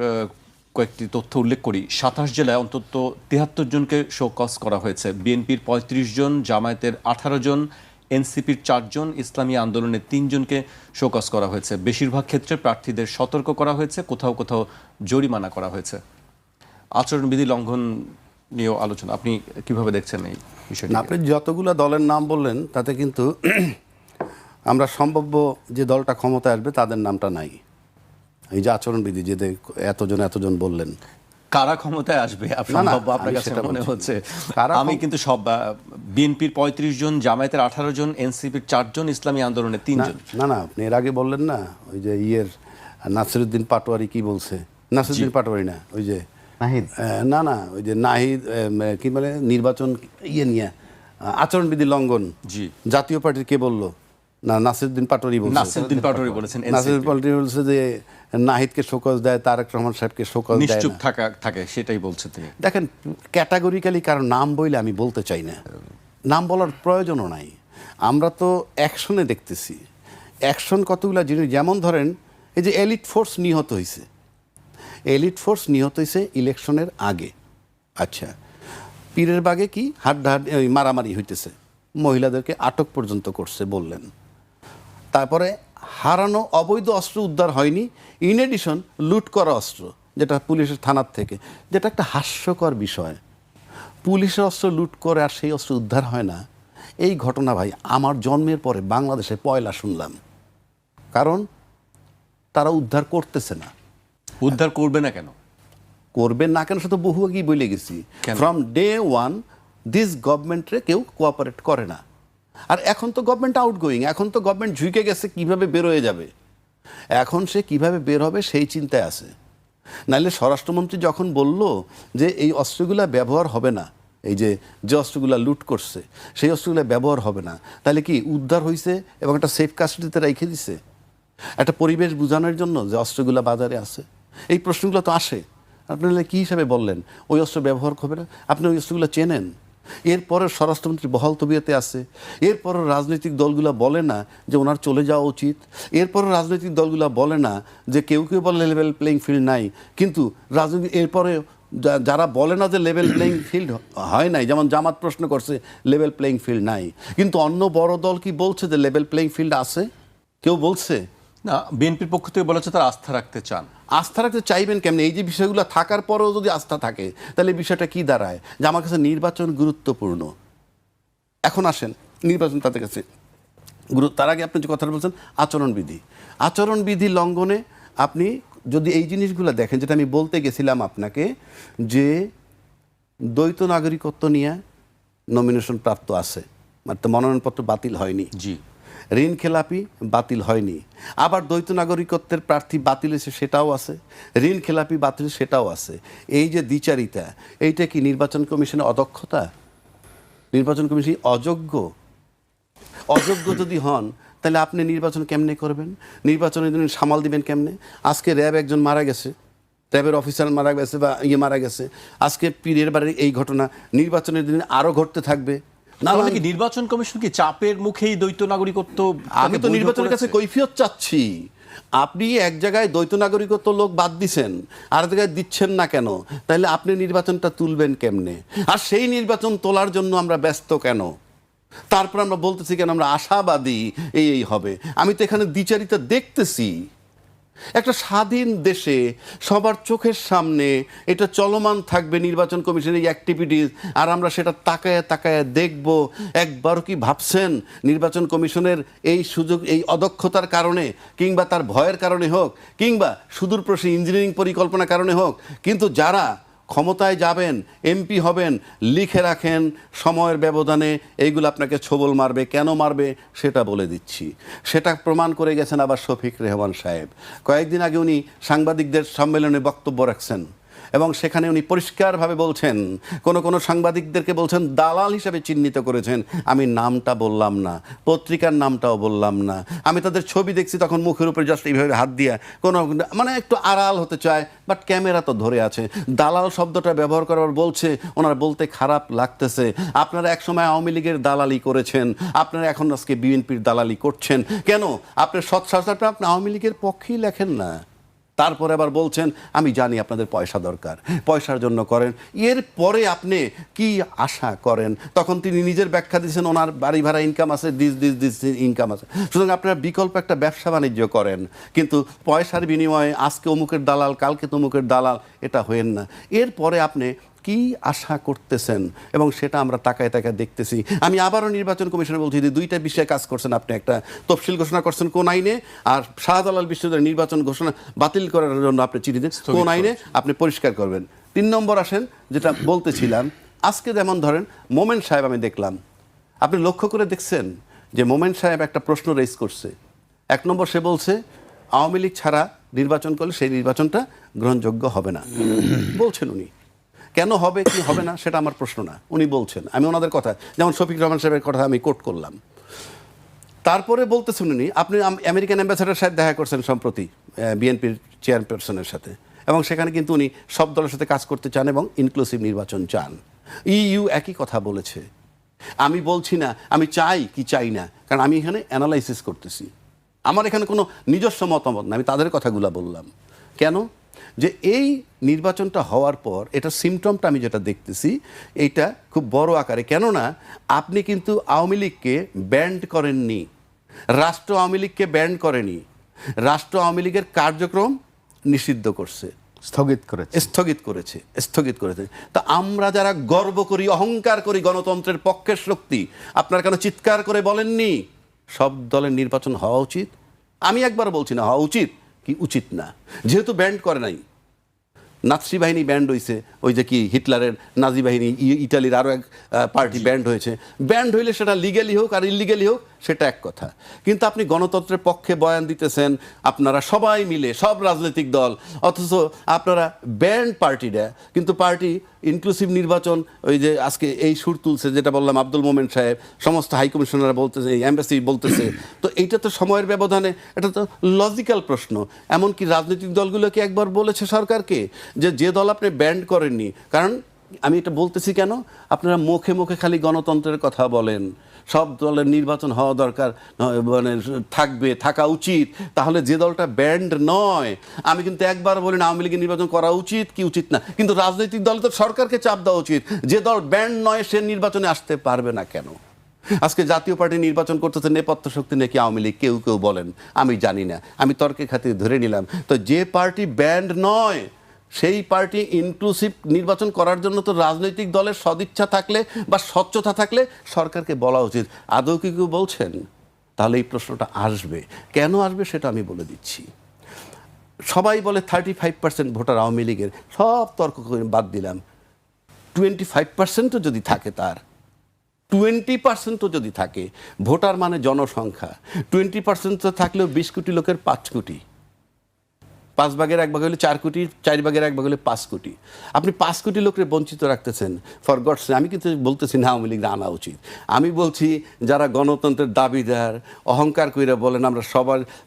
কয়েকটি তথ্য উল্লেখ করি, 27 জেলায় অন্তত 73 জনকে শো কজ করা হয়েছে। বিএনপির 35 জন, জামায়াতের 18 জন, এনসিপির 4 জন, ইসলামী আন্দোলনের 3 জনকে শো কজ করা হয়েছে। বেশিরভাগ ক্ষেত্রে প্রার্থীদের সতর্ক করা হয়েছে, কোথাও কোথাও জরিমানা করা হয়েছে। আচরণবিধি লঙ্ঘন নিয়েও আলোচনা, আপনি কিভাবে দেখছেন এই বিষয়টি? আপনি যতগুলো দলের নাম বললেন তাতে কিন্তু আমরা সম্ভাব্য যে দলটা ক্ষমতায় আসবে তাদের নামটা নাই। এই যে আচরণবিধি যে এতজন বললেন, কারা ক্ষমতায় আসবে সম্ভাব্য আপনার আমি কাছে সেটা মনে বলছি। হচ্ছে? কারা আমি কিন্তু সব বিএনপির 35 জন, জামায়াতের 18 জন, এনসিপির 4 জন, ইসলামী আন্দোলনের 3 জন। না আপনি এর আগে বললেন না ওই যে নাসিরুদ্দিন পাটোয়ারি কি বলছে, নাসিরুদ্দিন পাটোয়ারি না ওই যে নাহিদ না ওই যে নাহিদ কি বলে নির্বাচন নিয়ে আচরণবিধি লঙ্ঘন, জি, জাতীয় পার্টির কে বললো? না নাসিরুদ্দিন পাটোয়ারি বলছে। নাসিরউদ্দিন পাটোয়ারি বলেছেন নাসিরুদ্দিন পাটোয়ারি বলছে যে নাহিদকে শোকজ দেয়, তারেক রহমান সাহেবকে শোকজ দেয় নিশ্চুপ না। থাকে সেটাই বলছে তিনি। দেখেন ক্যাটাগরিক্যালি কারো নাম বইলে আমি বলতে চাই না, নাম বলার প্রয়োজনও নাই। আমরা তো অ্যাকশনে দেখতেছি, অ্যাকশন কতগুলো জিনিস, যেমন ধরেন এই যে এলিট ফোর্স নিহত হয়েছে, এলিট ফোর্স নিহত হয়েছে ইলেকশনের আগে। আচ্ছা, পীরের বাগে কি হাড্ডাহাড্ডি মারামারি হইতেছে, মহিলাদেরকে আটক পর্যন্ত করছে বললেন। তারপরে হারানো অবৈধ অস্ত্র উদ্ধার হয়নি, ইন এডিশন লুট করা অস্ত্র যেটা পুলিশের থানার থেকে, যেটা একটা হাস্যকর বিষয়। পুলিশের অস্ত্র লুট করে আর সেই অস্ত্র উদ্ধার হয় না, এই ঘটনা ভাই আমার জন্মের পরে বাংলাদেশে পয়লা শুনলাম। কারণ তারা উদ্ধার করতেছে না। উদ্ধার করবে না কেন? করবেন না কেন সে তো বহু আগেই বলে গেছি। কেন? ফ্রম ডে ওয়ান দিস গভর্নমেন্টে কেউ কোঅপারেট করে না। আর এখন তো গভর্নমেন্ট আউটগোয়িং, এখন তো গভর্নমেন্ট ঝুঁকে গেছে কিভাবে বের হয়ে যাবে, এখন সে কিভাবে বের হবে সেই চিন্তায় আছে। নাহলে স্বরাষ্ট্রমন্ত্রী যখন বলল যে এই অস্ত্রগুলা ব্যবহার হবে না, এই যে অস্ত্রগুলা লুট করছে সেই অস্ত্রগুলা ব্যবহার হবে না, তাহলে কি উদ্ধার হয়েছে এবং একটা সেফ কাস্টডিতে রেখে দিছে একটা পরিবেশ বোঝানোর জন্য যে অস্ত্রগুলা বাজারে আছে? এই প্রশ্নগুলো তো আসে। আপনি কী হিসাবে বললেন ওই অস্ত্র ব্যবহার হবে না? আপনি ওই অস্ত্রগুলো চেনেন। এরপরে স্বরাষ্ট্রমন্ত্রী বহাল তবিয়তে আছে, এরপরও রাজনৈতিক দলগুলো বলে না যে ওনার চলে যাওয়া উচিত, এরপরও রাজনৈতিক দলগুলো বলে না যে কেউ বলে লেভেল প্লেইং ফিল্ড নাই, কিন্তু রাজনৈতিক এরপরে যারা বলে না যে লেভেল প্লেইং ফিল্ড হয় নাই, যেমন জামাত প্রশ্ন করছে লেভেল প্লেইং ফিল্ড নাই, কিন্তু অন্য বড় দল কি বলছে যে লেভেল প্লেইং ফিল্ড আছে? কেউ বলছে না, বিএনপির পক্ষ থেকে বলেছে তারা আস্থা রাখতে চান। আস্থা রাখতে চাইবেন কেমন? এই যে বিষয়গুলো থাকার পরেও যদি আস্থা থাকে তাহলে বিষয়টা কি দাঁড়ায়? যে আমার কাছে নির্বাচন গুরুত্বপূর্ণ। এখন আসেন নির্বাচন তাদের কাছে তার আগে আপনি যে কথাটা বলছেন আচরণবিধি লঙ্ঘনে আপনি যদি এই জিনিসগুলো দেখেন, যেটা আমি বলতে গেছিলাম আপনাকে, যে দ্বৈত নাগরিকত্ব নিয়ে নমিনেশন প্রাপ্ত আছে, মানে মনোনয়নপত্র বাতিল হয়নি। জি, ঋণ খেলাপি বাতিল হয়নি, আবার দ্বৈত নাগরিকত্বের প্রার্থী বাতিল হয়েছে সেটাও আছে, ঋণ খেলাপি বাতিল সেটাও আছে। এই যে দ্বিচারিতা, এইটা কি নির্বাচন কমিশনের অদক্ষতা? নির্বাচন কমিশন অযোগ্য যদি হন তাহলে আপনি নির্বাচন কেমনে করবেন? নির্বাচনের দিন সামাল দিবেন কেমনে? আজকে র্যাব একজন মারা গেছে, র্যাবের অফিসার মারা গেছে বা মারা গেছে, আজকে পীরের বাড়ির এই ঘটনা, নির্বাচনের দিন আরও ঘটতে থাকবে। না তাহলে কি নির্বাচন কমিশন কি চাপের মুখেই দ্বৈত নাগরিকত্ব? আমি তো নির্বাচনের কাছে কৈফিয়ত চাচ্ছি। আপনি এক জায়গায় দ্বৈত নাগরিকত্ব লোক বাদ দিচ্ছেন, আর জায়গায় দিচ্ছেন না কেন? তাহলে আপনি নির্বাচনটা তুলবেন কেমনে? আর সেই নির্বাচন তোলার জন্য আমরা ব্যস্ত কেন? তারপর আমরা বলতেছি কেন আমরা আশাবাদী এই হবে? আমি তো এখানে দ্বিচারিতা দেখতেছি। একটা স্বাধীন দেশে সবার চোখের সামনে এটা চলমান থাকবে নির্বাচন কমিশনের এই অ্যাক্টিভিটিস, আর আমরা সেটা তাকায় দেখব। একবারও কি ভাবছেন নির্বাচন কমিশনের এই সুযোগ, এই অদক্ষতার কারণে কিংবা তার ভয়ের কারণে হোক কিংবা সুদূরপ্রসারী ইঞ্জিনিয়ারিং পরিকল্পনার কারণে হোক, কিন্তু যারা ক্ষমতায় যাবেন, এমপি হবেন, লিখে রাখেন সময়ের ব্যবধানে এইগুলো আপনাকে ছোবল মারবে। কেন মারবে সেটা বলে দিচ্ছি। সেটা প্রমাণ করে গেছেন আবার শফিক রেহমান সাহেব। কয়েকদিন আগে উনি সাংবাদিকদের সম্মেলনে বক্তব্য রাখছেন এবং সেখানে উনি পরিষ্কারভাবে বলছেন, কোনো সাংবাদিকদেরকে বলছেন দালাল হিসেবে চিহ্নিত করেছেন। আমি নামটা বললাম না, পত্রিকার নামটাও বললাম না, আমি তাদের ছবি দেখছি তখন মুখের উপরে জাস্ট এইভাবে হাত দিয়ে মানে একটু আড়াল হতে চায়, বাট ক্যামেরা তো ধরে আছে। দালাল শব্দটা ব্যবহার করার বলছে, ওনার বলতে খারাপ লাগতেছে। আপনারা একসময় আওয়ামী লীগের দালালি করেছেন, আপনারা এখন আজকে বিএনপির দালালি করছেন কেন? আপনার সৎসাহসটা আপনি আওয়ামী লীগের পক্ষেই লেখেন না, তারপরে আবার বলছেন আমি জানি আপনাদের পয়সা দরকার, পয়সার জন্য করেন। এরপরে আপনি কি আশা করেন? তখন তিনি নিজের ব্যাখ্যা দিয়েছেন ওনার বাড়ি ভাড়া ইনকাম আছে, দিস ইনকাম আছে। সুতরাং আপনারা বিকল্প একটা ব্যবসা বাণিজ্য করেন, কিন্তু পয়সার বিনিময়ে আজকে অমুকের দালাল কালকে তমুকের দালাল এটা হয়েন না। এরপরে আপনি কি আশা করতেছেন এবং সেটা আমরা তাকায় তাকায় দেখতেছি। আমি আবারও নির্বাচন কমিশনে বলছি যে দুইটা বিষয়ে কাজ করছেন আপনি, একটা তফসিল ঘোষণা করছেন কোন আইনে, আর শাহজালাল বিশ্ববিদ্যালয়ের নির্বাচন ঘোষণা বাতিল করার জন্য আপনি চিঠি দিন কোন আইনে, আপনি পরিষ্কার করবেন। 3 নম্বর আসেন যেটা বলতেছিলাম, আজকে যেমন ধরেন মোমেন সাহেব আমি দেখলাম, আপনি লক্ষ্য করে দেখছেন যে মোমেন সাহেব একটা প্রশ্ন রেজ করছে। 1 নম্বর সে বলছে আওয়ামী লীগ ছাড়া নির্বাচন করলে সেই নির্বাচনটা গ্রহণযোগ্য হবে না, বলছেন উনি। কেন হবে কি হবে না সেটা আমার প্রশ্ন না, উনি বলছেন, আমি ওনাদের কথা, যেমন শফিক রহমান সাহেবের কথা আমি কোট করলাম। তারপরে বলতেছেন উনি, আপনি আমেরিকান অ্যাম্বাসেডার সাহেব দেখা করছেন সম্প্রতি বিএনপির চেয়ারপারসনের সাথে, এবং সেখানে কিন্তু উনি সব দলের সাথে কাজ করতে চান এবং ইনক্লুসিভ নির্বাচন চান। ইইউ একই কথা বলেছে। আমি বলছি না আমি চাই কি চাই না, কারণ আমি এখানে অ্যানালাইসিস করতেছি, আমার এখানে কোনো নিজস্ব মতামত না, আমি তাদের কথাগুলো বললাম। কেন? যে এই নির্বাচনটা হওয়ার পর এটা সিমটমটা আমি যেটা দেখতেছি এইটা খুব বড় আকারে। কেননা আপনি কিন্তু আওয়ামী লীগকে ব্যান্ড করেননি, রাষ্ট্র আওয়ামী লীগকে ব্যান্ড করেনি, রাষ্ট্র আওয়ামী লীগের কার্যক্রম নিষিদ্ধ করছে, স্থগিত করেছে। তা আমরা যারা গর্ব করি, অহংকার করি গণতন্ত্রের পক্ষের শক্তি, আপনারা কেন চিৎকার করে বলেননি সব দলের নির্বাচন হওয়া উচিত? আমি একবার বলছি না হওয়া উচিত কি উচিত না, যেহেতু ব্যান্ড করে নাই। নাৎসি বাহিনী ব্যান্ড হয়েছে, ওই যে কি হিটলারের নাজি বাহিনী, ইটালির আরও এক পার্টি ব্যান্ড হয়েছে। ব্যান্ড হইলে সেটা লিগ্যালি হোক আর ইলিগ্যালি হোক সেটা এক কথা, কিন্তু আপনি গণতন্ত্রের পক্ষে বয়ান দিতেছেন আপনারা সবাই মিলে, সব রাজনৈতিক দল, অথচ আপনারা ব্যান্ড পার্টিটা, কিন্তু পার্টি ইনক্লুসিভ নির্বাচন, ওই যে আজকে এই সুর তুলছে যেটা বললাম আব্দুল মোমেন সাহেব, সমস্ত হাই কমিশনাররা বলতেছে, এমবাসি বলতেছে, তো এইটা তো সময়ের ব্যবধানে, এটা তো লজিক্যাল প্রশ্ন। এমনকি রাজনৈতিক দলগুলোকে একবার বলেছে সরকারকে যে দল আপনি ব্যান্ড করেননি, কারণ আমি এটা বলতেছি কেন, আপনারা মুখে মুখে খালি গণতন্ত্রের কথা বলেন, সব দলের নির্বাচন হওয়া দরকার, মানে থাকা উচিত, তাহলে যে দলটা ব্যান্ড নয়, আমি কিন্তু একবার বলি না আওয়ামী লীগের নির্বাচন করা উচিত কি উচিত না, কিন্তু রাজনৈতিক দল তো সরকারকে চাপ দেওয়া উচিত, যে দল ব্যান্ড নয় সে নির্বাচনে আসতে পারবে না কেন? আজকে জাতীয় পার্টি নির্বাচন করতেছে নেপথ্য শক্তি নাকি আওয়ামী লীগ, কেউ কেউ বলেন, আমি জানি না, আমি তর্কের খাতিরে ধরে নিলাম। তো যে পার্টি ব্যান্ড নয় সেই পার্টি ইনক্লুসিভ নির্বাচন করার জন্য তো রাজনৈতিক দলের সদিচ্ছা থাকলে বা স্বচ্ছতা থাকলে সরকারকে বলা উচিত। আদৌ কি কেউ বলছেন? তাহলে এই প্রশ্নটা আসবে, কেন আসবে সেটা আমি বলে দিচ্ছি। সবাই বলে 35% ভোটার আওয়ামী লীগের, সব তর্ক করে বাদ দিলাম, 25%ও যদি থাকে, তার 20%ও যদি থাকে, ভোটার মানে জনসংখ্যা, 20% থাকলেও 20 কোটি লোকের 5 কোটি, 5 ভাগের 1 ভাগ হলে 4 কোটি, 4 ভাগের 1 ভাগ হলে 5 কোটি। আপনি 5 কোটি লোকের বঞ্চিত রাখতেছেন ফর গডস সে। আমি কিন্তু বলতেছি না আওয়ামী লীগ আনা উচিত, আমি বলছি যারা গণতন্ত্রের দাবিদার, অহংকার কইরা বলেন আমরা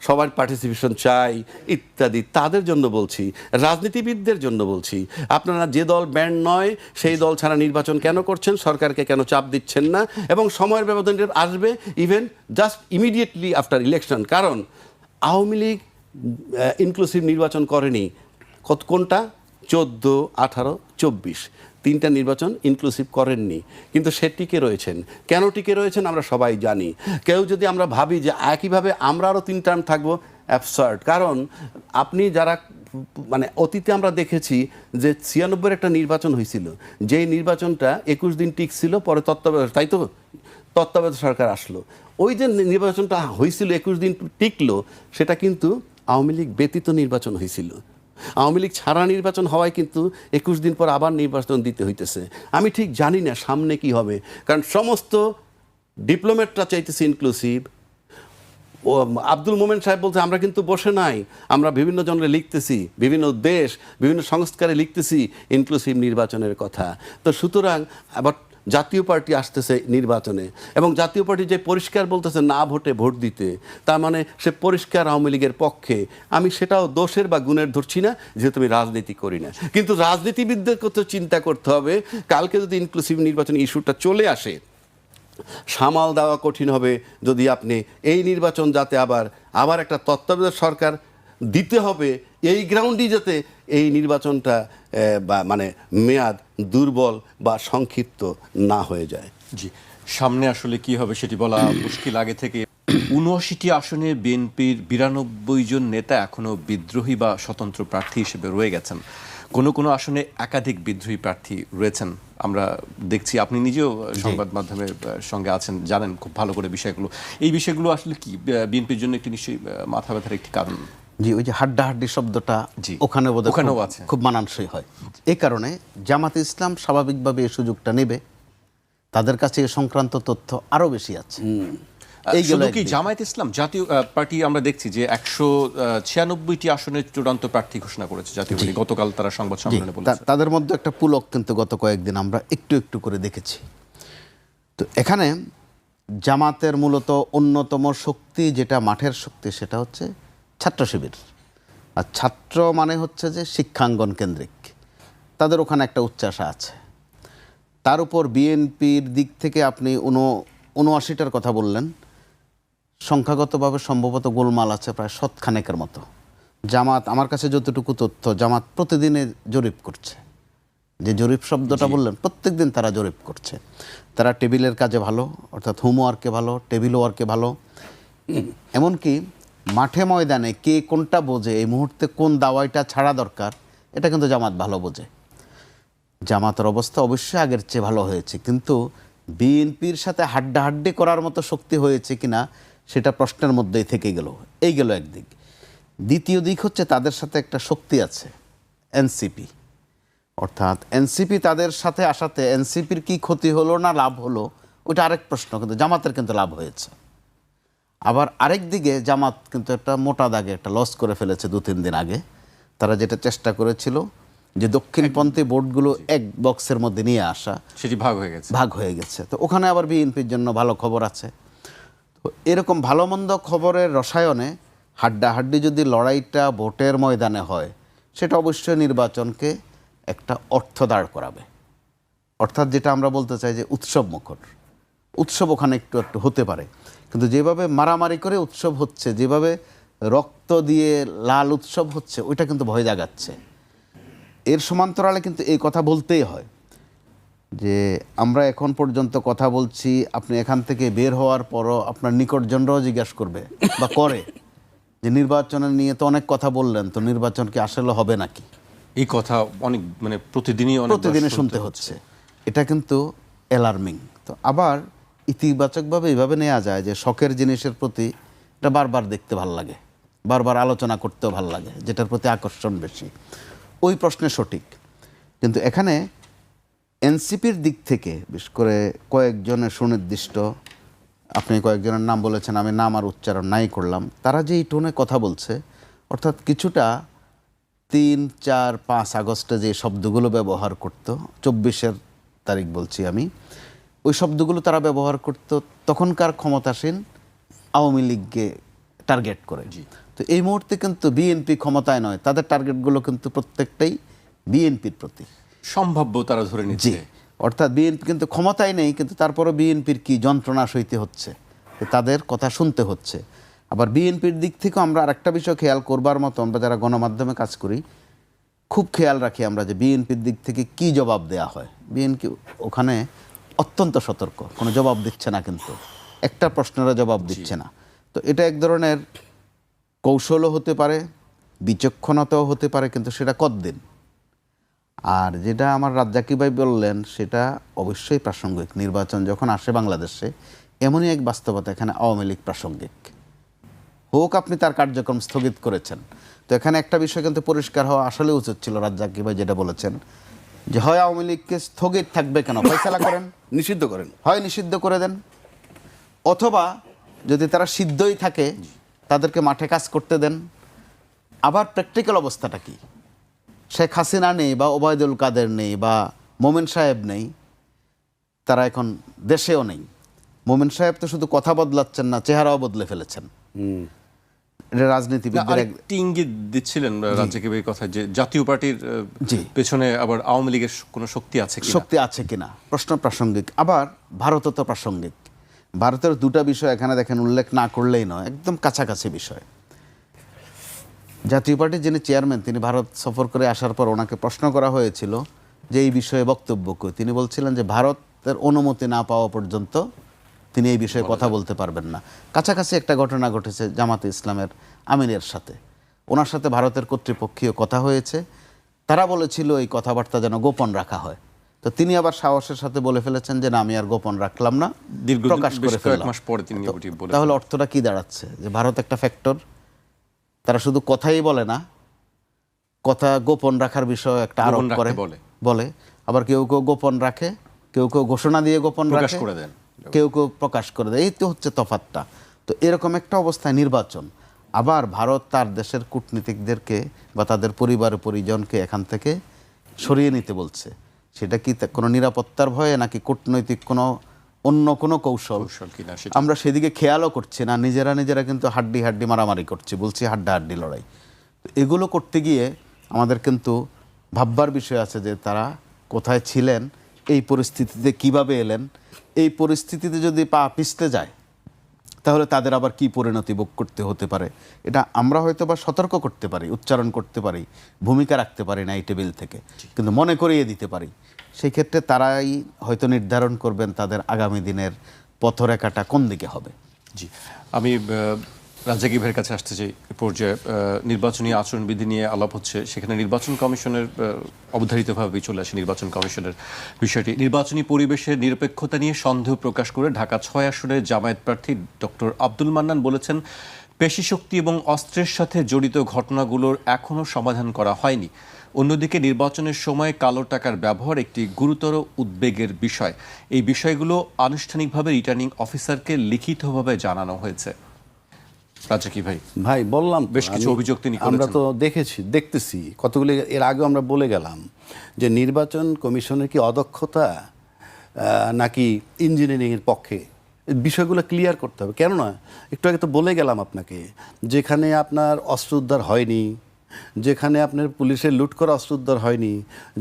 সবার পার্টিসিপেশন চাই ইত্যাদি, তাদের জন্য বলছি, রাজনীতিবিদদের জন্য বলছি, আপনারা যে দল ব্যান্ড নয় সেই দল ছাড়া নির্বাচন কেন করছেন, সরকারকে কেন চাপ দিচ্ছেন না, এবং সময়ের ব্যবধান আসবে even just immediately after election. কারণ আওয়ামী লীগ ইনক্লুসিভ নির্বাচন করেনি, কোনটা 14, 18, 24, 3টা নির্বাচন ইনক্লুসিভ করেননি, কিন্তু সে টিকে রয়েছেন। কেন টিকে রয়েছেন আমরা সবাই জানি। কেউ যদি আমরা ভাবি যে একইভাবে আমরা আরও 3 টার্ম থাকবো, অ্যাবসার্ড। কারণ আপনি যারা মানে অতীতে আমরা দেখেছি যে 96-এর একটা নির্বাচন হয়েছিল, যেই নির্বাচনটা 21 দিন টিকছিল, পরে তত্ত্বাবধায়ক, তাই তো তত্ত্বাবধায়ক সরকার আসলো, ওই যে নির্বাচনটা হয়েছিল 21 দিন টিকলো, সেটা কিন্তু আওয়ামী লীগ ব্যতীত নির্বাচন হয়েছিল। আওয়ামী লীগ ছাড়া নির্বাচন হওয়ায় কিন্তু 21 দিন পর আবার নির্বাচন দিতে হইতেছে। আমি ঠিক জানি না সামনে কি হবে, কারণ সমস্ত ডিপ্লোম্যাটরা চাইতেছে ইনক্লুসিভ। ও আব্দুল মোমেন সাহেব বলছে আমরা কিন্তু বসে নাই, আমরা বিভিন্ন জনরে লিখতেছি, বিভিন্ন দেশ বিভিন্ন সংস্কারে লিখতেছি ইনক্লুসিভ নির্বাচনের কথা। তো সুতরাং আবার জাতীয় পার্টি আসতেছে নির্বাচনে, এবং জাতীয় পার্টি যে পরিষ্কার বলতেছে না ভোটে ভোট দিতে, তার মানে সে পরিষ্কার আওয়ামী লীগের পক্ষে। আমি সেটাও দোষের বা গুণের ধরছি না, যেহেতু আমি রাজনীতি করি না, কিন্তু রাজনীতিবিদদের কথা চিন্তা করতে হবে, কালকে যদি ইনক্লুসিভ নির্বাচন ইস্যুটা চলে আসে, সামাল দেওয়া কঠিন হবে যদি আপনি এই নির্বাচন যাতে আবার একটা তত্ত্বাবধায়ক সরকার দিতে হবে, এই গ্রাউন্ডই যাতে এই নির্বাচনটা মানে মেয়াদ দুর্বল বা সংক্ষিপ্ত না হয়ে যায়। জি, সামনে আসলে কি হবে সেটি বলা মুশকিল। আগে থেকে ৭৯টি আসনে বিএনপির ৯২ জন নেতা এখনো বিদ্রোহী বা স্বতন্ত্র প্রার্থী হিসেবে রয়ে গেছেন। কোনো কোনো আসনে একাধিক বিদ্রোহী প্রার্থী রয়েছেন, আমরা দেখছি। আপনি নিজেও সংবাদ মাধ্যমের সঙ্গে আছেন, জানেন খুব ভালো করে বিষয়গুলো। এই বিষয়গুলো আসলে কি বিএনপির জন্য একটি নিশ্চয়ই মাথা ব্যথার একটি কারণ? জি, ওই যে হাড্ডাহাড্ডি শব্দটা জি, ওখানে ওখানেও আছে। খুব মানানসই হয়। এই কারণে জামাতে ইসলাম স্বাভাবিকভাবে এই সুযোগটা নেবে, তাদের কাছে এ সংক্রান্ত তথ্য আরো বেশি আছে। এই গেল শুধু কি একদিক। জামায়াত ইসলাম, জাতীয় পার্টি আমরা দেখছি যে 196টি আসনের চূড়ান্ত প্রার্থী ঘোষণা করেছে জাতীয় পার্টি, গতকাল তারা সংবাদ জি, সম্মেলনে বলেছে। তাদের মধ্যে একটা পুলক কিন্তু গত কয়েকদিন আমরা একটু একটু করে দেখেছি। তো এখানে জামাতের মূলত অন্যতম শক্তি, যেটা মাঠের শক্তি, সেটা হচ্ছে ছাত্র শিবির। আর ছাত্র মানে হচ্ছে যে শিক্ষাঙ্গন কেন্দ্রিক, তাদের ওখানে একটা উচ্চাশা আছে। তার উপর বিএনপির দিক থেকে আপনি 79টার কথা বললেন, সংখ্যাগতভাবে সম্ভবত গোলমাল আছে প্রায় শতখানেকের মতো। জামাত, আমার কাছে যতটুকু তথ্য, জামাত প্রতিদিনে জরিপ করছে। যে জরিপ শব্দটা বললেন, প্রত্যেক দিন তারা জরিপ করছে। তারা টেবিলের কাজে ভালো, অর্থাৎ হোমওয়ার্কে ভালো, টেবিল ওয়ার্কে ভালো। এমনকি মাঠে ময়দানে কে কোনটা বোঝে, এই মুহূর্তে কোন দাওয়াইটা ছাড়া দরকার, এটা কিন্তু জামাত ভালো বোঝে। জামাতের অবস্থা অবশ্যই আগের চেয়ে ভালো হয়েছে, কিন্তু বিএনপির সাথে হাড্ডাহাড্ডি করার মতো শক্তি হয়েছে কিনা সেটা প্রশ্নের মধ্যেই থেকে গেল। এই গেল একদিক। দ্বিতীয় দিক হচ্ছে তাদের সাথে একটা শক্তি আছে, এনসিপি। অর্থাৎ এনসিপি তাদের সাথে আসাতে এনসিপির কি ক্ষতি হলো না লাভ হলো ওটা আরেক প্রশ্ন, কিন্তু জামাতের কিন্তু লাভ হয়েছে। আবার আরেক দিকে জামাত কিন্তু একটা মোটা দাগে একটা লস করে ফেলেছে 2-3 দিন আগে। তারা যেটা চেষ্টা করেছিল যে দক্ষিণপন্থী ভোটগুলো এক বক্সের মধ্যে নিয়ে আসা, সেটি ভাগ হয়ে গেছে। তো ওখানে আবার বিএনপির জন্য ভালো খবর আছে। তো এরকম ভালো মন্দ খবরের রসায়নে হাড্ডাহাড্ডি যদি লড়াইটা ভোটের ময়দানে হয়, সেটা অবশ্যই নির্বাচনকে একটা অর্থ দাঁড় করাবে। অর্থাৎ যেটা আমরা বলতে চাই যে উৎসব মুখর, উৎসব ওখানে একটু একটু হতে পারে। কিন্তু যেভাবে মারামারি করে উৎসব হচ্ছে, যেভাবে রক্ত দিয়ে লাল উৎসব হচ্ছে, ওইটা কিন্তু ভয় জাগাচ্ছে। এর সমান্তরালে কিন্তু এই কথা বলতেই হয় যে আমরা এখন পর্যন্ত কথা বলছি, আপনি এখান থেকে বের হওয়ার পরও আপনার নিকটজনরাও জিজ্ঞাসা করবে বা করে যে নির্বাচনের নিয়ে তো অনেক কথা বললেন, তো নির্বাচন কি আসলে হবে নাকি? এই কথা অনেক প্রতিদিনই শুনতে হচ্ছে। এটা কিন্তু অ্যালার্মিং। তো আবার ইতিবাচকভাবে এইভাবে নেওয়া যায় যে শখের জিনিসের প্রতি এটা বারবার দেখতে ভাল লাগে, বারবার আলোচনা করতেও ভাল লাগে, যেটার প্রতি আকর্ষণ বেশি। ওই প্রশ্নে সঠিক। কিন্তু এখানে এনসিপির দিক থেকে বিশেষ করে কয়েকজনের সুনির্দিষ্ট, আপনি কয়েকজনের নাম বলেছেন, আমি নাম আর উচ্চারণ নাই করলাম, তারা যে এই টোনে কথা বলছে, অর্থাৎ কিছুটা 3, 4, 5 আগস্টে যে শব্দগুলো ব্যবহার করত, 24 তারিখ বলছি আমি, ওই শব্দগুলো তারা ব্যবহার করত তখনকার ক্ষমতাসীন আওয়ামী লীগকে টার্গেট করে। তো এই মুহূর্তে কিন্তু বিএনপি ক্ষমতায় নয়, তাদের টার্গেটগুলো কিন্তু প্রত্যেকটাই বিএনপির প্রতি সম্ভাব্য তারা ধরে নিচ্ছে। অর্থাৎ বিএনপি কিন্তু ক্ষমতায় নেই, কিন্তু তারপরও বিএনপির কি যন্ত্রণা সইতে হচ্ছে, তাদের কথা শুনতে হচ্ছে। আবার বিএনপির দিক থেকেও আমরা আরেকটা বিষয় খেয়াল করবার মতো, আমরা যারা গণমাধ্যমে কাজ করি খুব খেয়াল রাখি আমরা যে বিএনপির দিক থেকে কি জবাব দেয়া হয়। বিএনপি ওখানে অত্যন্ত সতর্ক, কোনো জবাব দিচ্ছে না, কিন্তু একটা প্রশ্নেরও জবাব দিচ্ছে না। তো এটা এক ধরনের কৌশলও হতে পারে, বিচক্ষণতাও হতে পারে, কিন্তু সেটা কতদিন। আর যেটা আমার রাজ্জাকি ভাই বললেন সেটা অবশ্যই প্রাসঙ্গিক। নির্বাচন যখন আসে বাংলাদেশে, এমনই এক বাস্তবতা, এখানে আওয়ামী লীগ প্রাসঙ্গিক হোক, আপনি তার কার্যক্রম স্থগিত করেছেন। তো এখানে একটা বিষয় কিন্তু পরিষ্কার হওয়া আসলে উচিত ছিল, রাজ্জাকি ভাই যেটা বলেছেন যে হয় আওয়ামী লীগকে স্থগিত থাকবে কেন, ফয়সালা করেন, নিষিদ্ধ করেন, হয় নিষিদ্ধ করে দেন, অথবা যদি তারা সিদ্ধই থাকে তাদেরকে মাঠে কাজ করতে দেন। আবার প্র্যাকটিক্যাল অবস্থাটা কি, শেখ হাসিনা নেই বা ওবায়দুল কাদের নেই বা মোমেন সাহেব নেই, তারা এখন দেশেও নেই। মোমেন সাহেব তো শুধু কথা বদলাচ্ছেন না, চেহারাও বদলে ফেলেছেন। এটা রাজনীতিবিদদের একটি ইঙ্গিত দিচ্ছিলেন রাজ্জাকি ভাই কথা, যে জাতীয় পার্টির পেছনে আবার আওয়ামী লীগের কোনো শক্তি আছে কিনা প্রশ্ন প্রাসঙ্গিক। আবার ভারতও তো প্রাসঙ্গিক। ভারতের দুটা বিষয় এখানে দেখেন উল্লেখ না করলেই নয়, একদম কাছাকাছি বিষয়। জাতীয় পার্টির যিনি চেয়ারম্যান, তিনি ভারত সফর করে আসার পর ওনাকে প্রশ্ন করা হয়েছিল যে এই বিষয়ে বক্তব্য কই, তিনি বলছিলেন যে ভারতের অনুমতি না পাওয়া পর্যন্ত তিনি এই বিষয়ে কথা বলতে পারবেন না। কাছাকাছি একটা ঘটনা ঘটেছে জামাতে ইসলামের আমিনের সাথে, ওনার সাথে ভারতের কর্তৃপক্ষীয় কথা হয়েছে, তারা বলেছিল এই কথাবার্তা যেন গোপন রাখা হয়। তো তিনি আবার সাহসের সাথে বলে ফেলেছেন যে না, আমি আর গোপন রাখলাম না, প্রকাশ করে ফেললাম। মাস পরে তিনি বলেছেন। তাহলে অর্থটা কি দাঁড়াচ্ছে? যে ভারত একটা ফ্যাক্টর, তারা শুধু কথাই বলে না, কথা গোপন রাখার বিষয় একটা আরোপ করে বলে, আবার কেউ কেউ গোপন রাখে, কেউ কেউ ঘোষণা দিয়ে গোপন রাখে, কেউ কেউ প্রকাশ করে দেয়। এই তো হচ্ছে তফাৎটা। তো এরকম একটা অবস্থায় নির্বাচন, আবার ভারত তার দেশের কূটনীতিকদেরকে বা তাদের পরিবার পরিজনকে এখান থেকে সরিয়ে নিতে বলছে। সেটা কি কোনো নিরাপত্তার ভয়ে নাকি কূটনৈতিক কোনো অন্য কোনো কৌশল কিনা আমরা সেদিকে খেয়ালও করছি না। নিজেরা কিন্তু হাড্ডি হাড্ডি মারামারি করছি, বলছি হাড্ডাহাড্ডি লড়াই। এগুলো করতে গিয়ে আমাদের কিন্তু ভাববার বিষয় আছে যে তারা কোথায় ছিলেন, এই পরিস্থিতিতে কিভাবে এলেন। এই পরিস্থিতিতে যদি পা পিছতে যায় তাহলে তাদের আবার কি পরিণতি ভোগ করতে হতে পারে, এটা আমরা হয়তো বা সতর্ক করতে পারি, উচ্চারণ করতে পারি, ভূমিকা রাখতে পারি না এই টেবিল থেকে, কিন্তু মনে করিয়ে দিতে পারি। সেই ক্ষেত্রে তারাই হয়তো নির্ধারণ করবেন তাদের আগামী দিনের পথরেখাটা কোন দিকে হবে। জি, আমি রাজ্জাকি ভাইয়ের কাছে আসতে চাই। পর্যায়ে নির্বাচনী আচরণবিধি নিয়ে আলাপ হচ্ছে, সেখানে নির্বাচন কমিশনের অবধারিতভাবেই চলে আসে নির্বাচন কমিশনের বিষয়টি। নির্বাচনী পরিবেশের নিরপেক্ষতা নিয়ে সন্দেহ প্রকাশ করে ঢাকা ৬ আসনের জামায়াত প্রার্থী ডক্টর আব্দুল মান্নান বলেছেন, পেশিশক্তি এবং অস্ত্রের সাথে জড়িত ঘটনাগুলোর এখনও সমাধান করা হয়নি। অন্যদিকে নির্বাচনের সময় কালো টাকার ব্যবহার একটি গুরুতর উদ্বেগের বিষয়। এই বিষয়গুলো আনুষ্ঠানিকভাবে রিটার্নিং অফিসারকে লিখিতভাবে জানানো হয়েছে। রাজ্জাকি ভাই বললাম বেশ কিছু অভিযোগ তিনি করেছেন। আমরা তো দেখতেছি কতগুলি। এর আগে আমরা বলে গেলাম যে নির্বাচন কমিশনের কি অদক্ষতা নাকি ইঞ্জিনিয়ারিংয়ের পক্ষে, বিষয়গুলো ক্লিয়ার করতে হবে। কেননা একটু আগে তো বলে গেলাম আপনাকে, যেখানে আপনার অস্ত্র উদ্ধার হয়নি, যেখানে আপনার পুলিশের লুট করা অস্ত্র উদ্ধার হয়নি,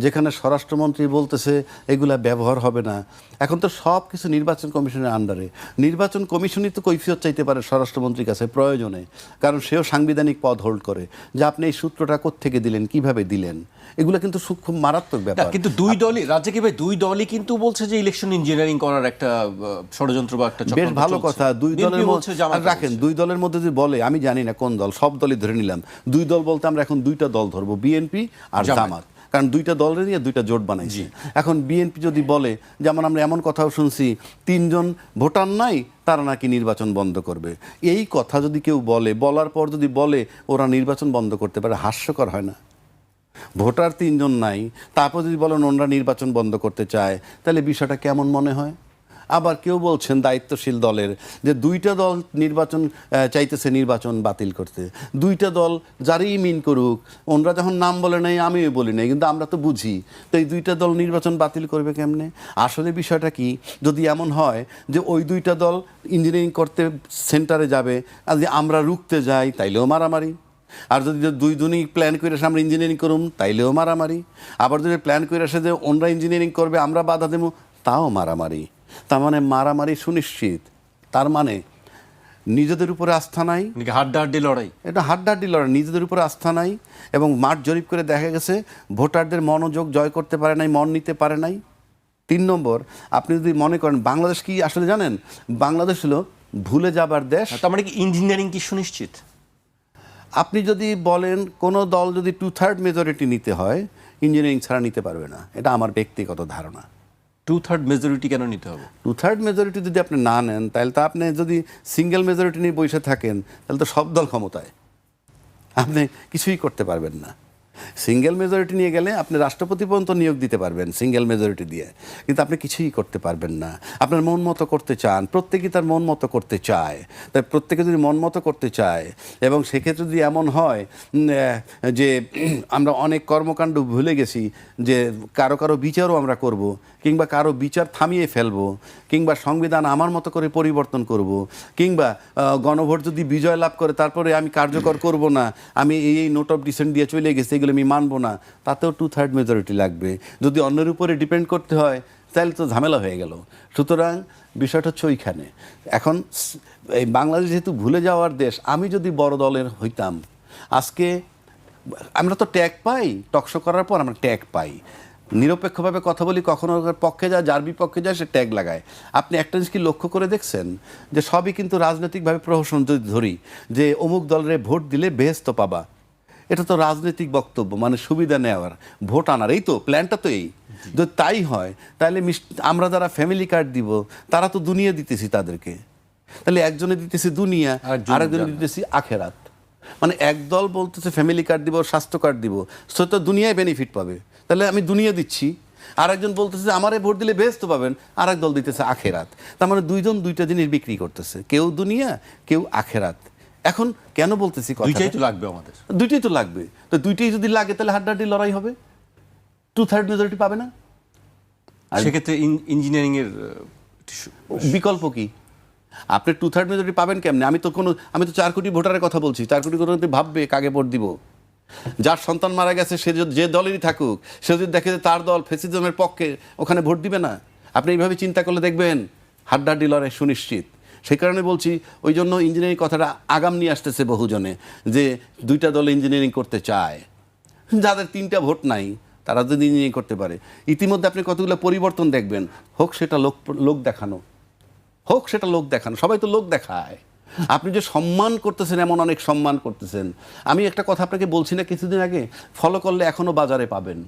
যেখানে স্বরাষ্ট্রমন্ত্রী বলতেছে এগুলা ব্যবহার হবে না, এখন তো সব কিছু নির্বাচন কমিশনের আন্ডারে। নির্বাচন কমিশনই তো কৈফিয়ত চাইতে পারে স্বরাষ্ট্রমন্ত্রীর কাছে প্রয়োজনে, কারণ সেও সাংবিধানিক পদ হোল্ড করে, যে আপনি এই সূত্রটা কোত্থেকে দিলেন, কিভাবে দিলেন। এগুলো কিন্তু খুব মারাত্মক ব্যাপার। কিন্তু দুই দলই, রাজ্জাকি ভাই, দুই দলই কিন্তু বলছে যে ইলেকশন ইঞ্জিনিয়ারিং করার একটা ষড়যন্ত্র বা একটা বেশ ভালো কথা। দুই দলের মধ্যে রাখেন, দুই দলের মধ্যে যদি বলে, আমি জানি না কোন দল, সব দলই ধরে নিলাম। দুই দল বলতে আমরা এখন দুইটা দল ধরবো, বিএনপি আর জামাত, কারণ দুইটা দলের নিয়ে দুইটা জোট বানাইছি। এখন বিএনপি যদি বলে, যেমন আমরা এমন কথাও শুনছি, 3 জন ভোটার নাই, তারা নাকি নির্বাচন বন্ধ করবে। এই কথা যদি কেউ বলে, বলার পর যদি বলে ওরা নির্বাচন বন্ধ করতে পারে, হাস্যকর হয় না? ভোটার 3 জন নাই, তারপর যদি বলেন ওনারা নির্বাচন বন্ধ করতে চায়, তাহলে বিষয়টা কেমন মনে হয়? আবার কেউ বলছেন দায়িত্বশীল দলের যে দুইটা দল নির্বাচন চাইতেছে নির্বাচন বাতিল করতে। দুইটা দল যারই মিন করুক, ওনারা যখন নাম বলে নাই, আমিও বলি নাই, কিন্তু আমরা তো বুঝি, তো এই দুইটা দল নির্বাচন বাতিল করবে কেমনে? আসলে বিষয়টা কি, যদি এমন হয় যে ওই দুইটা দল ইঞ্জিনিয়ারিং করতে সেন্টারে যাবে, আর যদি আমরা রুখতে যাই তাইলেও মারামারি। আর যদি দুইজনই প্ল্যান করে আসে আমরা ইঞ্জিনিয়ারিং করুম, তাইলেও মারামারি। আবার যদি প্ল্যান করে আসে যে ওনরা ইঞ্জিনিয়ারিং করবে, আমরা বাধা দেবো, তাও মারামারি। তার মানে মারামারি সুনিশ্চিত। তার মানে নিজেদের উপরে আস্থা নাই, হাড্ডাহাড্ডি লড়াই। এটা হাড্ডাহাড্ডি লড়াই, নিজেদের উপরে আস্থা নাই। এবং মাঠ জরিপ করে দেখা গেছে ভোটারদের মনোযোগ জয় করতে পারে নাই, মন নিতে পারে নাই। 3 নম্বর, আপনি যদি মনে করেন বাংলাদেশ কি আসলে জানেন, বাংলাদেশ হলো ভুলে যাবার দেশ। তার মানে কি ইঞ্জিনিয়ারিং কি সুনিশ্চিত? আপনি যদি বলেন কোনো দল যদি 2/3 মেজরিটি নিতে হয়, ইঞ্জিনিয়ারিং ছাড়া নিতে পারবে না, এটা আমার ব্যক্তিগত ধারণা। 2/3 মেজরিটি কেন নিতে হবে? 2/3 মেজরিটি যদি আপনি না নেন, তাহলে তো আপনি যদি সিঙ্গেল মেজরিটি নিয়ে বসে থাকেন, তাহলে তো সব দল ক্ষমতায়, আপনি কিছুই করতে পারবেন না। সিঙ্গেল মেজরিটি নিয়ে গেলে আপনি রাষ্ট্রপতি পর্যন্ত নিয়োগ দিতে পারবেন সিঙ্গেল মেজরিটি দিয়ে, কিন্তু আপনি কিছুই করতে পারবেন না। আপনার মন মতো করতে চান, প্রত্যেকেই তার মন মতো করতে চায়। তাই প্রত্যেকে যদি মন মতো করতে চায়, এবং সেক্ষেত্রে যদি এমন হয় যে আমরা অনেক কর্মকাণ্ড ভুলে গেছি, যে কারো কারো বিচারও আমরা করব, কিংবা কারো বিচার থামিয়ে ফেলবো, কিংবা সংবিধান আমার মতো করে পরিবর্তন করব, কিংবা গণভোট যদি বিজয় লাভ করে তারপরে আমি কার্যকর করব না, আমি এই নোট অফ ডিসেন্ট দিয়ে চলে গেছি, এগুলো আমি মানবো না, তাতেও 2/3 মেজরিটি লাগবে। যদি অন্যের উপরে ডিপেন্ড করতে হয়, তাহলে তো ঝামেলা হয়ে গেল। সুতরাং বিষয়টা হচ্ছে ওইখানে। এখন এই বাংলাদেশ যেহেতু ভুলে যাওয়ার দেশ, আমি যদি বড় দলের হইতাম, আজকে আমরা তো ট্যাগ পাই, টকশো করার পর আমরা ট্যাগ পাই, নিরপেক্ষভাবে কথা বলি, কখনো পক্ষে যায়, যার বিপক্ষে যায় সে ট্যাগ লাগায়। আপনি একটা জিনিস কি লক্ষ্য করে দেখছেন, যে সবই কিন্তু রাজনৈতিকভাবে প্রহসন যদি ধরি, যে অমুক দলের ভোট দিলে বেহেস্ত পাবা, এটা তো রাজনৈতিক বক্তব্য, মানে সুবিধা নেওয়ার, ভোট আনার, এই তো প্ল্যানটা তো এই। যদি তাই হয় তাহলে আমরা যারা ফ্যামিলি কার্ড দিব তারা তো দুনিয়া দিতেছি তাদেরকে, তাহলে একজনে দিতেছি দুনিয়া, আরেকজনে দিতেছি আখেরাত। মানে একদল বলতেছে ফ্যামিলি কার্ড দিব, স্বাস্থ্য কার্ড দিব, সে তো দুনিয়ায় বেনিফিট পাবে, তাহলে আমি দুনিয়া দিচ্ছি। আরেকজন বলতেছে আমারে ভোট দিলে বেহেশত পাবেন, আরেক দল দিতেছে আখেরাত। তার মানে দুইজন দুইটা জিনিস বিক্রি করতেছে, কেউ দুনিয়া কেউ আখেরাত। এখন কেন বলতেছি কথা, দুইটাই তো লাগবে আমাদের, দুইটাই তো লাগবে। তো দুইটাই যদি লাগে তাহলে হাড্ডাহাড্ডি লড়াই হবে, 2/3 মেজরিটি পাবে না। সেক্ষেত্রে ইঞ্জিনিয়ারিং এর বিকল্প কি? আপনি 2/3 মেজরিটি পাবেন কেমনে? আমি তো 4 কোটি ভোটারের কথা বলছি। 4 কোটি ভোটার ভাববে কাকে ভোট দিব। যার সন্তান মারা গেছে সে যে দলেরই থাকুক, সে যদি দেখে যে তার দল ফ্যাসিজমের পক্ষে, ওখানে ভোট দিবে না। আপনি এইভাবে চিন্তা করলে দেখবেন হাড্ডাহাড্ডি লড়াই সুনিশ্চিত। সেই কারণে বলছি, ওই জন্য ইঞ্জিনিয়ারিং কথাটা আগাম নিয়ে আসতেছে বহুজনে, যে দুইটা দল ইঞ্জিনিয়ারিং করতে চায়। যাদের 3টা ভোট নাই তারা যদি ইঞ্জিনিয়ারিং করতে পারে, ইতিমধ্যে আপনি কতগুলো পরিবর্তন দেখবেন। হোক সেটা লোক দেখানো, হোক সেটা লোক দেখানো, সবাই তো লোক দেখায়। আপনি যে সম্মান করতেছেন, এমন অনেক সম্মান করতেছেন। আমি একটা কথা আপনাকে বলছি না কিছুদিন আগে, ফলো করলে এখনও বাজারে পাবেন,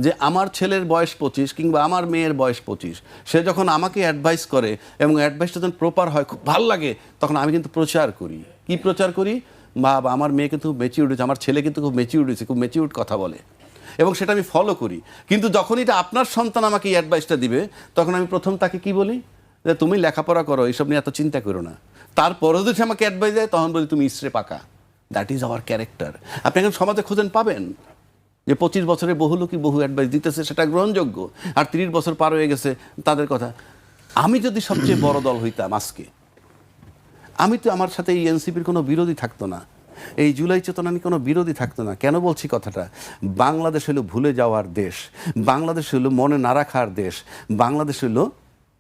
যে আমার ছেলের বয়স 25 কিংবা আমার মেয়ের বয়স 25, সে যখন আমাকে অ্যাডভাইস করে এবং অ্যাডভাইসটা যখন প্রপার হয়, খুব ভালো লাগে, তখন আমি কিন্তু প্রচার করি। কি প্রচার করি? বা আমার মেয়ে কিন্তু ম্যাচিউর্ড হয়েছে, আমার ছেলে কিন্তু খুব ম্যাচিউর্ড হয়েছে, খুব ম্যাচিউর্ড কথা বলে, এবং সেটা আমি ফলো করি। কিন্তু যখন এটা আপনার সন্তান আমাকে এই অ্যাডভাইসটা দিবে, তখন আমি প্রথম তাকে কি বলি, যে তুমি লেখাপড়া করো, এইসব নিয়ে এত চিন্তা করো না। তারপরেও যদি আমাকে অ্যাডভাইস দেয়, তখন বলি তুমি ইসরে পাকা। That is our character. আপনি এখন সমাজে খোঁজেন, পাবেন যে 25 বছরে বহু লোকই বহু অ্যাডভাইস দিতেছে, সেটা গ্রহণযোগ্য। আর 30 বছর পার হয়ে গেছে তাদের কথা। আমি যদি সবচেয়ে বড় দল হইতাম আজকে, আমি তো, আমার সাথে এই এনসিপির কোনো বিরোধী থাকতো না, এই জুলাই চেতনা নিয়ে কোনো বিরোধী থাকতো না। কেন বলছি কথাটা? বাংলাদেশ হলো ভুলে যাওয়ার দেশ, বাংলাদেশ হলো মনে না রাখার দেশ, বাংলাদেশ হলো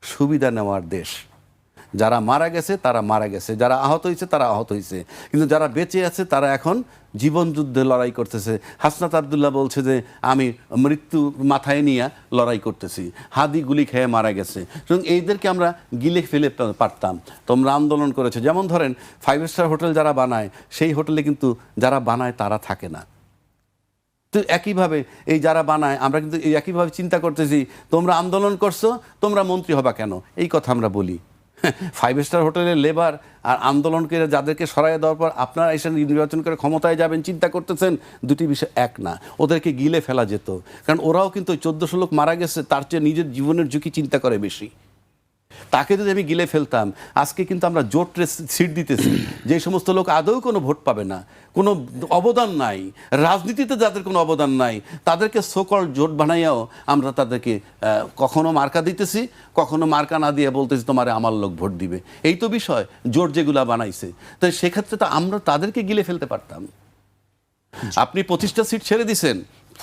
সুবিধা নেওয়ার দেশ। যারা মারা গেছে তারা মারা গেছে, যারা আহত হয়েছে তারা আহত হয়েছে, কিন্তু যারা বেঁচে আছে তারা এখন জীবন যুদ্ধে লড়াই করতেছে। হাসনাত আবদুল্লাহ বলছে যে আমি মৃত্যু মাথায় নিয়ে লড়াই করতেছি, হাদি গুলি খেয়ে মারা গেছে। সুতরাং এইদেরকে আমরা গিলে ফেলে পারতাম। তোমরা আন্দোলন করেছে, যেমন ধরেন 5 স্টার হোটেল যারা বানায়, সেই হোটেলে কিন্তু যারা বানায় তারা থাকে না। তো একইভাবে এই যারা বানায়, আমরা কিন্তু এই একইভাবে চিন্তা করতেছি, তোমরা আন্দোলন করছো, তোমরা মন্ত্রী হবা কেন, এই কথা আমরা বলি। 5 স্টার হোটেলের লেবার আর আন্দোলন করে যাদেরকে সরাইয়ে দেওয়ার পর আপনারা এসে নির্বাচন করে ক্ষমতায় যাবেন চিন্তা করতেছেন, দুটি বিষয় এক না। ওদেরকে গিলে ফেলা যেত, কারণ ওরাও কিন্তু 1400 লোক মারা গেছে, তার চেয়ে নিজের জীবনের ঝুঁকি চিন্তা করে বেশি। তাকে যদি আমি গিলে ফেলতাম, আজকে কিন্তু আমরা জোট সিট দিতেছি, যে সমস্ত লোক আদৌ কোনো ভোট পাবে না, কোনো অবদান নাই, রাজনীতিতে যাদের কোনো অবদান নাই, তাদেরকে সোকল জোট বানাইয়াও আমরা তাদেরকে কখনো মার্কা দিতেছি, কখনো মার্কা না দিয়ে বলতেছি তোমারে আমার লোক ভোট দিবে। এই তো বিষয়, জোট যেগুলা বানাইছে। তো সেক্ষেত্রে তো আমরা তাদেরকে গিলে ফেলতে পারতাম। আপনি 25টা সিট ছেড়ে দিছেন,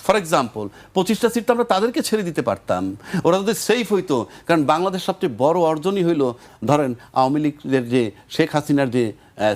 ফর এক্সাম্পল 25টা সিট তো আমরা তাদেরকে ছেড়ে দিতে পারতাম, ওরা যদি সেফ হইতো। কারণ বাংলাদেশ সবচেয়ে বড় অর্জনই হইল, ধরেন আওয়ামী লীগের যে শেখ হাসিনার যে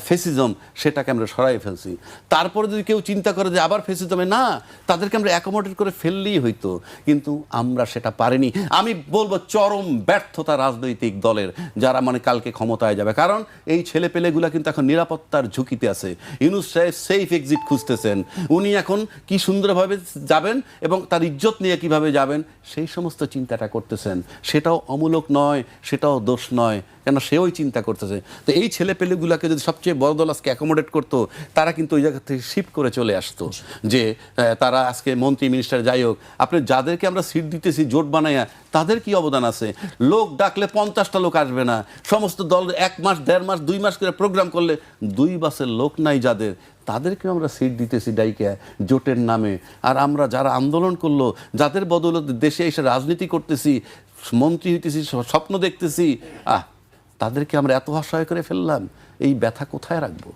ফেসিজম, সেটাকে আমরা সরাই ফেলছি। তারপরে যদি কেউ চিন্তা করে যে আবার ফেসিজমে, না, তাদেরকে আমরা অ্যাকোমোডেট করে ফেললেই হইতো, কিন্তু আমরা সেটা পারিনি। আমি বলবো চরম ব্যর্থতা রাজনৈতিক দলের, যারা মানে কালকে ক্ষমতায় যাবে। কারণ এই ছেলেপেলেগুলা কিন্তু এখন নিরাপত্তার ঝুঁকিতে আছে। ইউনূস সাহেব সেফ এক্সিট খুঁজতেছেন, উনি এখন কি সুন্দরভাবে যাবেন এবং তার ইজ্জত নিয়ে কিভাবে যাবেন, সেই সমস্ত চিন্তাটা করতেছেন। সেটাও অমূলক নয়, সেটাও দোষ নয়, কেন সেও চিন্তা করতেছে। তো এই ছেলেপেলেগুলাকে যদি সবচেয়ে বড় দল আজকে অ্যাকোমোডেট করতো, তারা কিন্তু ওই জায়গা থেকে শিফট করে চলে আসতো, যে তারা আজকে মন্ত্রী মিনিস্টার যাই হোক, আপনি যাদেরকে আমরা সিট দিতেছি জোট বানাইয়া, তাদের কি অবদান আছে? লোক ডাকলে 50টা লোক আসবে না, সমস্ত দল 1 মাস 1.5 মাস 2 মাস করে প্রোগ্রাম করলে 2 বাসের লোক নাই যাদের, তাদেরকেও আমরা সিট দিতেছি ডাইকে জোটের নামে। আর আমরা যারা আন্দোলন করলো, যাদের বদৌলতে দেশে এসে রাজনীতি করতেছি, মন্ত্রী হইতেছি, স্বপ্ন দেখতেছি, তাদেরকে আমরা এত অসহায় করে ফেললাম, এই ব্যথা কোথায় রাখবো?